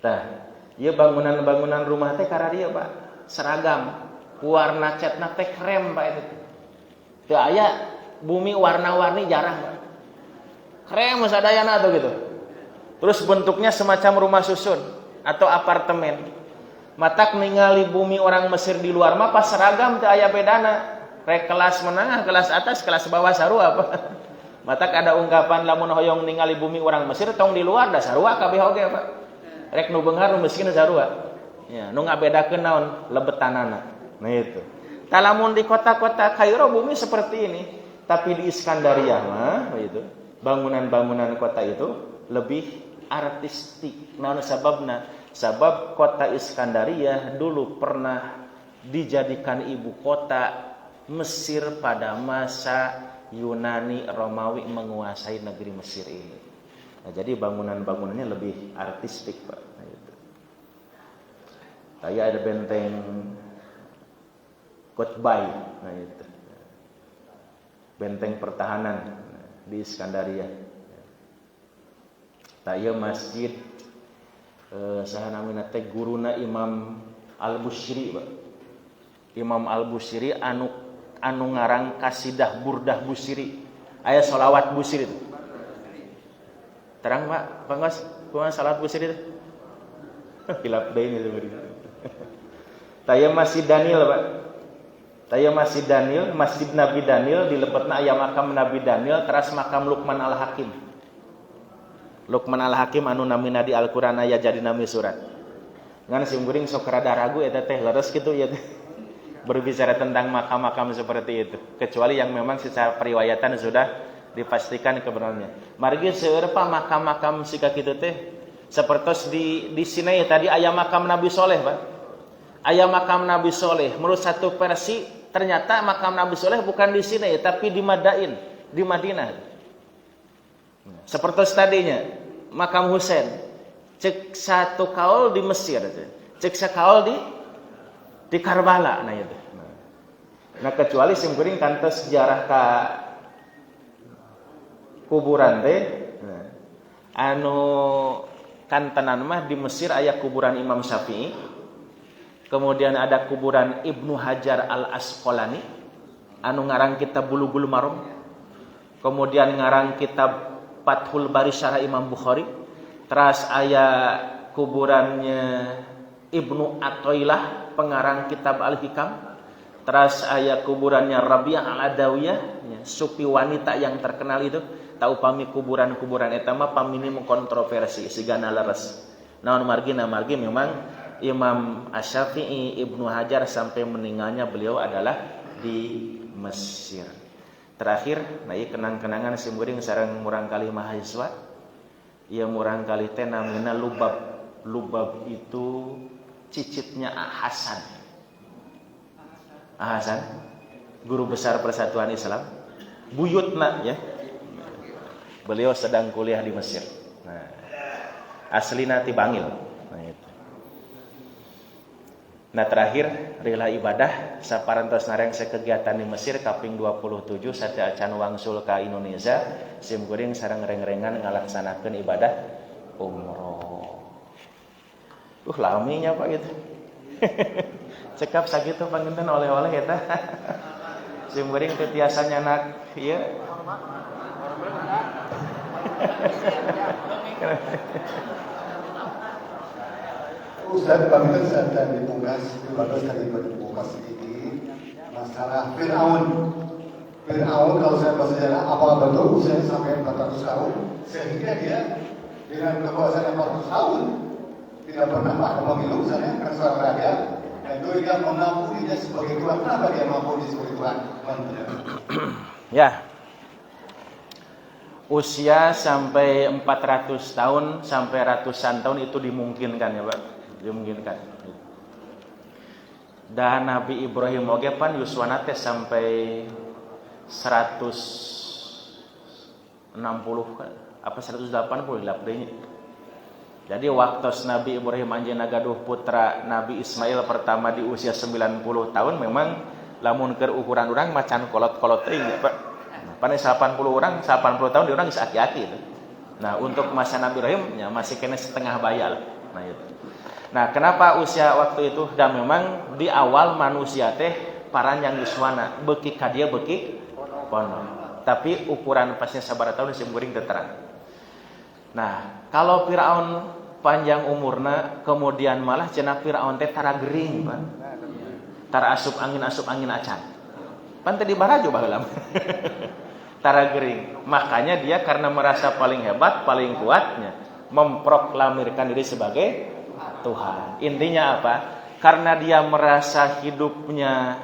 Speaker 1: Tah, ieu bangunan-bangunan rumah teh karena dia, Pak, seragam. Warna catna teh krem, Pak itu. Teu aya bumi warna-warni jarang, Pak. Krem sadayana tuh gitu. Terus bentuknya semacam rumah susun atau apartemen. Matak ningali bumi orang Mesir di luar mah pas seragam teu aya bedana. Rek kelas menengah, kelas atas, kelas bawah sarua apa. Matak ada ungkapan lamun hoyong ningali bumi orang Mesir tong di luar da sarua kabeh oge, Pak. Rek nu beunghar nu miskin sarua. Ya, nu ngabedakeun naon lebetanana. Nah itu. Tah lamun di kota-kota Kairo bumi seperti ini, tapi di Iskandaria mah begitu. Bangunan-bangunan kota itu lebih artistik. Naon sababna? Sabab kota Iskandaria dulu pernah dijadikan ibu kota Mesir pada masa Yunani Romawi menguasai negeri Mesir ini. Nah, jadi bangunan-bangunannya lebih artistik, Pak. Nah, itu. Kayak ada benteng Qutbay, nah itu. Benteng pertahanan di Iskandaria. Taya masjid saha namina teh guruna Imam Al-Busyri, Pak. Imam Al-Busyri anu ngarang kasidah Burdah Busyri. Aya sholawat Busyri itu. Terang, Pak, pangos kumaha sholawat Busyri itu? Hilap deui itu beuring. Taya Masjid Daniel, Pak. Taya Masjid Daniel, Masjid Nabi Daniel di lepetna aya makam Nabi Daniel teras makam Luqman Al-Hakim. Luqman Al-Hakim anu namina di Al-Qur'an aya jadi nami surat. Ngan sim kuring sok rada ragu eta teh leres kitu ya teh. Berbicara tentang makam-makam seperti itu, kecuali yang memang secara periwayatan sudah dipastikan kebenarannya. Margi seueur pa makam-makam sika kitu teh sapertos di Sinai tadi aya makam Nabi Soleh, Pak. Aya makam Nabi Soleh. Menurut satu versi ternyata makam Nabi Soleh bukan di Sinai tapi di Madain, di Madinah. Seperti tadinya makam Husain cek satu kaul di Mesir, cek sakaul di Karbala. Nah itu. Nah kecuali sim kuring kantos sejarah ka kuburan teh, anu kantenan mah di Mesir aya kuburan Imam Syafi'i, kemudian ada kuburan Ibnu Hajar Al Asqalani, anu ngarang kitab Bulughul Maram, kemudian ngarang kitab Fathul Bari Syarah Imam Bukhari. Teras aya kuburannya Ibnu Athaillah pengarang kitab Al-Hikam. Teras aya kuburannya Rabi'ah Al-Adawiyah, ya, sufi wanita yang terkenal itu. Tahu pami kuburan-kuburan eta mah pamini mengkontroversi sigana leres. Naon margi memang Imam Asy-Syafi'i, Ibnu Hajar sampai meninggalnya beliau adalah di Mesir. Terakhir, nah ieu kenang-kenangan sim kuring sareng murang kali mahasiswa. Ieu murang kali teh namina Lubab. Lubab itu cicitnya Hasan. Hasan, guru besar Persatuan Islam. Buyutna ya. Beliau sedang kuliah di Mesir. Nah, aslina ti Bangil. Nah itu. Nah terakhir rila ibadah saparantos narengse kegiatan di Mesir kaping 27 satea acan wangsul ka Indonesia sim kuring sareng reng-rengan ngalaksanakeun ibadah umroh. Laminya Pak gitu. Cekap sakitu panginten oleh-oleh eta. Simkuring teu tiasa nyanak ieu.
Speaker 2: Ustaz, kami kan sedang ditugas tadi berbukas ini masalah Fir'aun. Fir'aun kalau saya baca sejarah, apa betul usianya sampai 400 tahun sehingga dia dengan kekuasaan 400 tahun tidak pernah ada pemilu misalnya kan seorang raja dan itu dia mengaku dia sebagai Tuhan. Kenapa dia mampu disebut Tuhan?
Speaker 1: Ya. Usia sampai 400 tahun sampai ratusan tahun itu dimungkinkan ya Pak, dimungkinkan. Dan Nabi Ibrahim oge pan yuswana teh sampai 160 apa 180 deui. Jadi waktu Nabi Ibrahim anjeunna gaduh putra Nabi Ismail pertama di usia 90 tahun memang lamun keur ukuran urang macan kolot-kolot teuing ya Pak. Pane 80 orang, 80 tahun di orang geus aki-aki itu. Nah, untuk masa Nabi Ibrahim ya masih kena setengah bayal. Nah, itu. Nah, kenapa usia waktu itu? Dan memang di awal manusia teh paranjang yuswana, beuki ka dieu beuki pono. Tapi ukuran pasnya sabaraha tahun simkuring teu terang. Nah, kalau Firaun panjang umurna kemudian malah cenah Firaun teh tara gering, Pak. Tara asup angin acan. Pan teh di barajo baheula. Tara gering. Makanya dia karena merasa paling hebat, paling kuatnya memproklamirkan diri sebagai Tuhan. Intinya apa? Karena dia merasa hidupnya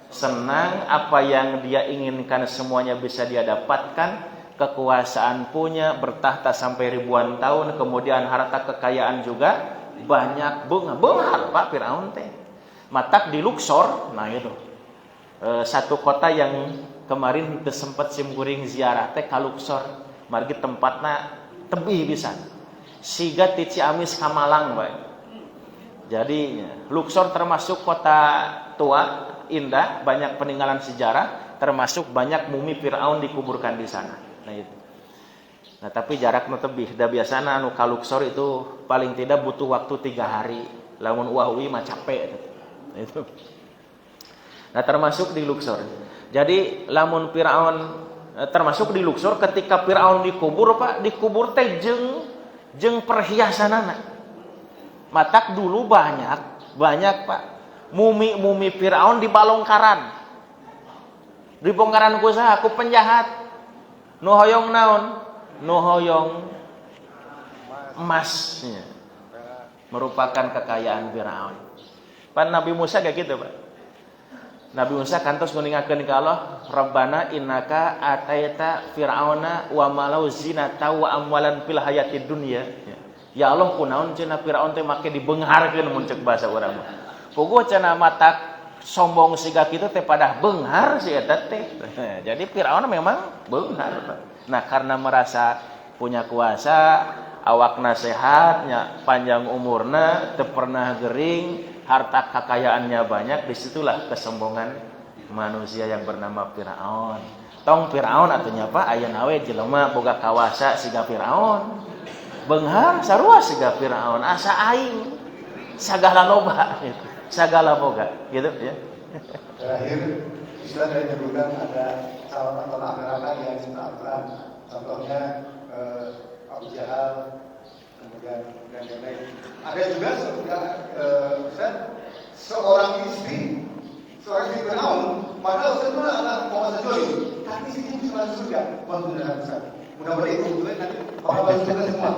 Speaker 1: senang, apa yang dia inginkan semuanya bisa dia dapatkan, kekuasaan punya, bertahta sampai ribuan tahun, kemudian harta kekayaan juga banyak, benghar Pak Firaun teh. Matak di Luxor, nah itu. Satu kota yang kemarin sempat simkuring ziarah teh ka Luxor, margi tempatna tebih pisan. Siga ti Ciamis ka Malang bae. Jadi Luxor termasuk kota tua, indah, banyak peninggalan sejarah, termasuk banyak mumi Firaun dikuburkan di sana. Nah itu. Nah tapi jaraknya tebih. Da biasana anu ka Luxor itu paling tidak butuh waktu 3 hari. Lamun uah-uwi mah capek. Nah, itu. Nah termasuk di Luxor. Jadi lamun Firaun termasuk di Luxor ketika Firaun dikubur Pak, dikubur teh jeung perhiasanana. Matak dulu banyak Pak. Mumi Firaun di balongkaran. Dibongkaran ku saha? Ku penjahat. Nu hoyong naon? Nu hoyong emasnya. Merupakan kekayaan Firaun. Pan Nabi Musa kayak gitu, Pak. Nabi Musa kantos nguningakeun ka Allah, Rabbana innaka ataita fir'auna wa malau zinata wa amwalan fil hayatid dunya. Ya Allah kunaon cenah Firaun teh make dibeungharkeun mun ceuk basa urang mah. Puguh cenah matak sombong siga kitu teh padah beunghar si eta teh. Jadi Firaun memang beunghar. Nah, karena merasa punya kuasa, awakna sehatnya, panjang umurna, teu pernah gering, harta kekayaannya banyak, disitulah kesombongan manusia yang bernama Firaun. Tong Firaun atunya Pak ayeuna we jelema boga kawasa siga Firaun. Beunghar sarua siga Firaun, asa aing sagala loba gitu. Sagala boga gitu ya.
Speaker 2: Terakhir Ustaz saya menyebutkan ada salah satu anak-anak yang Islam. Contohnya Abu Jahal, kemudian dan lain-lain. Ada juga Ustaz, seorang istri Firaun, padahal Ustaz itu adalah penguasa jodoh, tapi istrinya bisa masuk surga. Mudah-mudahan Ustaz. Mudah-mudahan itu nanti bakal masuk surga semua.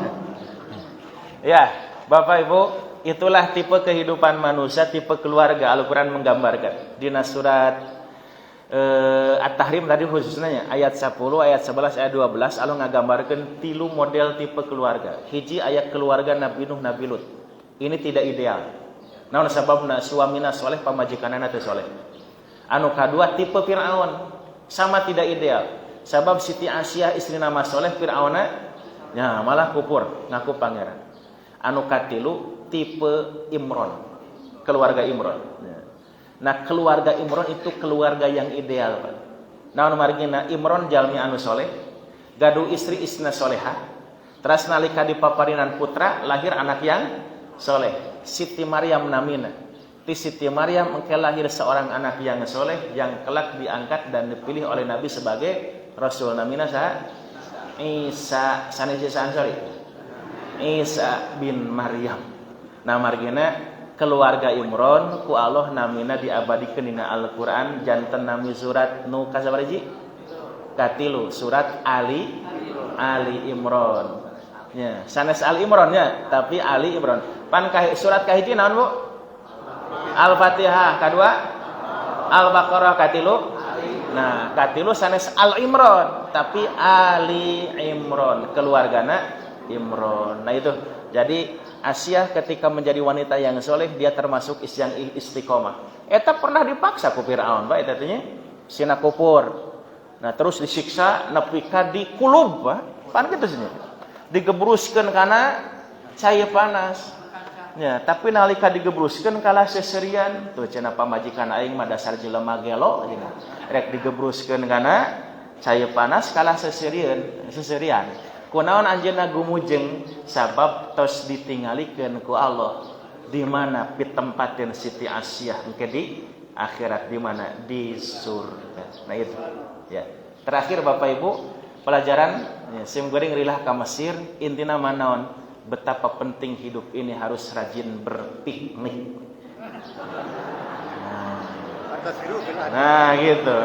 Speaker 1: Ya, Bapak Ibu, itulah tipe kehidupan manusia, tipe keluarga. Al-Quran menggambarkan. Di surat At-Tahrim tadi khususnya ayat 10, ayat 11, ayat 12 Allah ngagambarkan 3 model tipe keluarga. Hiji ayat keluarga Nabi Nuh, Nabi Lut. Ini tidak ideal. Naon sababna suamina soleh pamajikanana teu soleh. Anu kadua tipe Firaun sama tidak ideal. Sabab Siti Aisyah istri nama soleh, Firaunna nya malah kufur ngaku pangeran. Anu katilu tipe Imron, keluarga Imron. Nah, keluarga Imron itu keluarga yang ideal, Pak. Naon margina Imron jalmi anu soleh, gaduh istri isna solehah. Terus nalika dipaparinan putra, lahir anak yang soleh. Siti Maryam namina. ti Siti Maryam engke lahir seorang anak yang soleh yang kelak diangkat dan dipilih oleh Nabi sebagai Rasul. Namina saha? Isa bin Maryam. Nah margina keluarga Imron ku Allah namina diabadikeun dina Al-Qur'an janten nami surat nu kasabariji? Katilu surat Ali Imron. Ya, sanes Ali Imron ya, tapi Ali Imron. Pan surat kahiji naon Bu? Al-Fatihah, kadua Al-Baqarah, katilu. Nah, katilu sanes Al-Imron, tapi Ali Imron, keluargana Imron. Nah itu. Jadi Asiyah ketika menjadi wanita yang soleh, dia termasuk yang istiqomah. Eta pernah dipaksa ku Firaun, Pak, eta teh nya. Sina kupur. Nah, terus disiksa nepi ka di kulub, Pak. Pan kitu nya. Digebruskeun kana cai panas. Ya, tapi nalika digebruskeun kala seserian tuh cenah pamajikan aing mah dasar jelema gelo cenah. Rek digebruskeun kana cai panas kala seserian. Kunaon anjeunna gumujeng sabab tos ditingalikeun ku Allah di mana pitempateun Siti Asiyah engke di akhirat di mana di surga. Nah itu ya. Terakhir Bapak Ibu pelajaran ya, sim goreng rilah ka Mesir intina manaon betapa penting hidup ini harus rajin berpiknik. Nah gitu.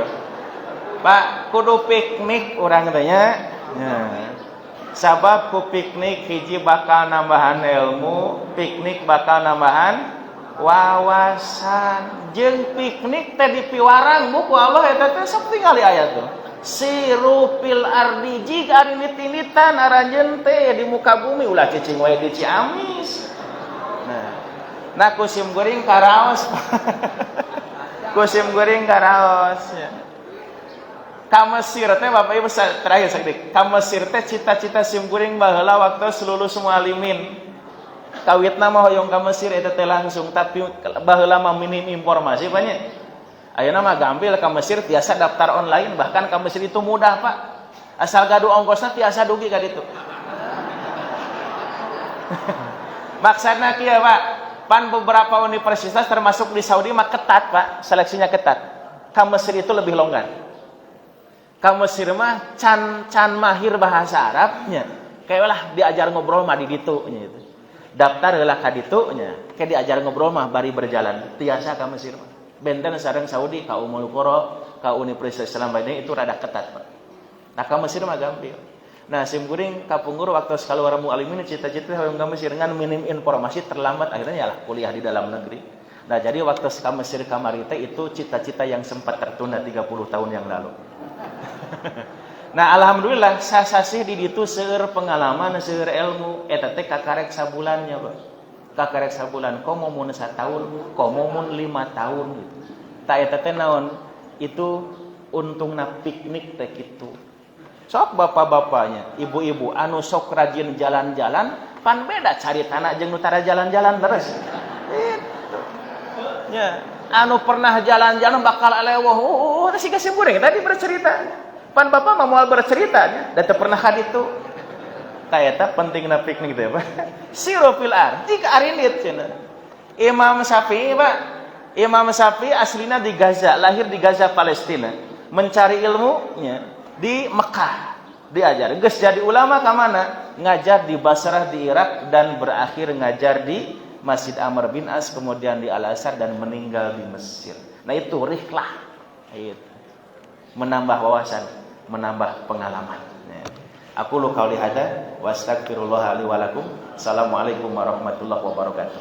Speaker 1: Pak kudu piknik urang teh nya. Ya. Sabab ku piknik hiji bakal nambahan ilmu, piknik bakal nambahan wawasan. Jeung piknik teh dipiwarang buku Allah eta teh sok tingali aya tuh. Siru fil ardi jika ari nitinitan aranjeun teh di muka bumi ulah cicing wae di Ciamis. Nah kusim goreng karaos. Kusim goreng karaos ya. Ka Mesir teh Bapak Ibu terakhir sakidik. Ka Mesir teh cita-cita sim goreng baheula waktu lulus mualimin. Kawitna mah hoyong ka Mesir eta teh langsung tapi baheula mah minim informasi banyak. Ayeuna mah gampil ka Mesir tiasa daftar online, bahkan ka Mesir itu mudah, Pak. Asal gaduh ongkosna tiasa dugi ka ditu. Maksudna kieu, Pak. Pan beberapa universitas termasuk di Saudi mah ketat, Pak. Seleksinya ketat. Ka Mesir itu lebih longgar. Ka Mesir mah can mahir bahasa Arabnya. Kayak lah diajar ngobrol mah di ditu nya itu. Daftar heula ka ditu nya, kayak diajar ngobrol mah bari berjalan. Tiasa ka Mesir mah. Benten sareng Saudi ka Ummul Qura, ka Universitas Islam Madinah itu rada ketat, Pak. Nah ka Mesir mah gampil. Nah sim kuring kapunggur waktu kaluar mualimin cita-cita hoyong ka Mesir ngan minim informasi terlambat akhirnya yalah kuliah di dalam negeri. Nah jadi waktu ka Mesir kamari teh itu cita-cita yang sempat tertunda 30 tahun yang lalu. Nah alhamdulillah sasasih di ditu seueur pengalaman seueur ilmu eta teh kakarek sabulannya, Pak. Kakarek sabulan komo mun satahun, komo mun 5 tahun gitu. Ta eta teh naon? Itu untungna piknik teh kitu. Sok bapak-bapaknya, ibu-ibu anu sok rajin jalan-jalan, pan beda caritana jeung nu tara jalan-jalan terus. Gitu. Ya, anu pernah jalan-jalan bakal alewah. Teh siga sim goreng tadi bercerita. Pan bapak mah moal bercerita da teu pernah ka ditu. Ta eta pentingna piknik teh, Pak. Siru fil ard, jika arinit cenah. Imam Syafi'i, Pak. Imam Syafi'i aslina di Gaza, lahir di Gaza Palestina. Mencari ilmunya di Mekah, diajar. Geus jadi ulama ka mana? Ngajar di Basrah di Irak dan berakhir ngajar di Masjid Amr bin As, kemudian di Al-Azhar dan meninggal di Mesir. Nah itu rihlah. Itu. Menambah wawasan, menambah pengalaman. Aku lu qauli hadza wa astaghfirullah li wa lakum. Assalamualaikum warahmatullahi wabarakatuh.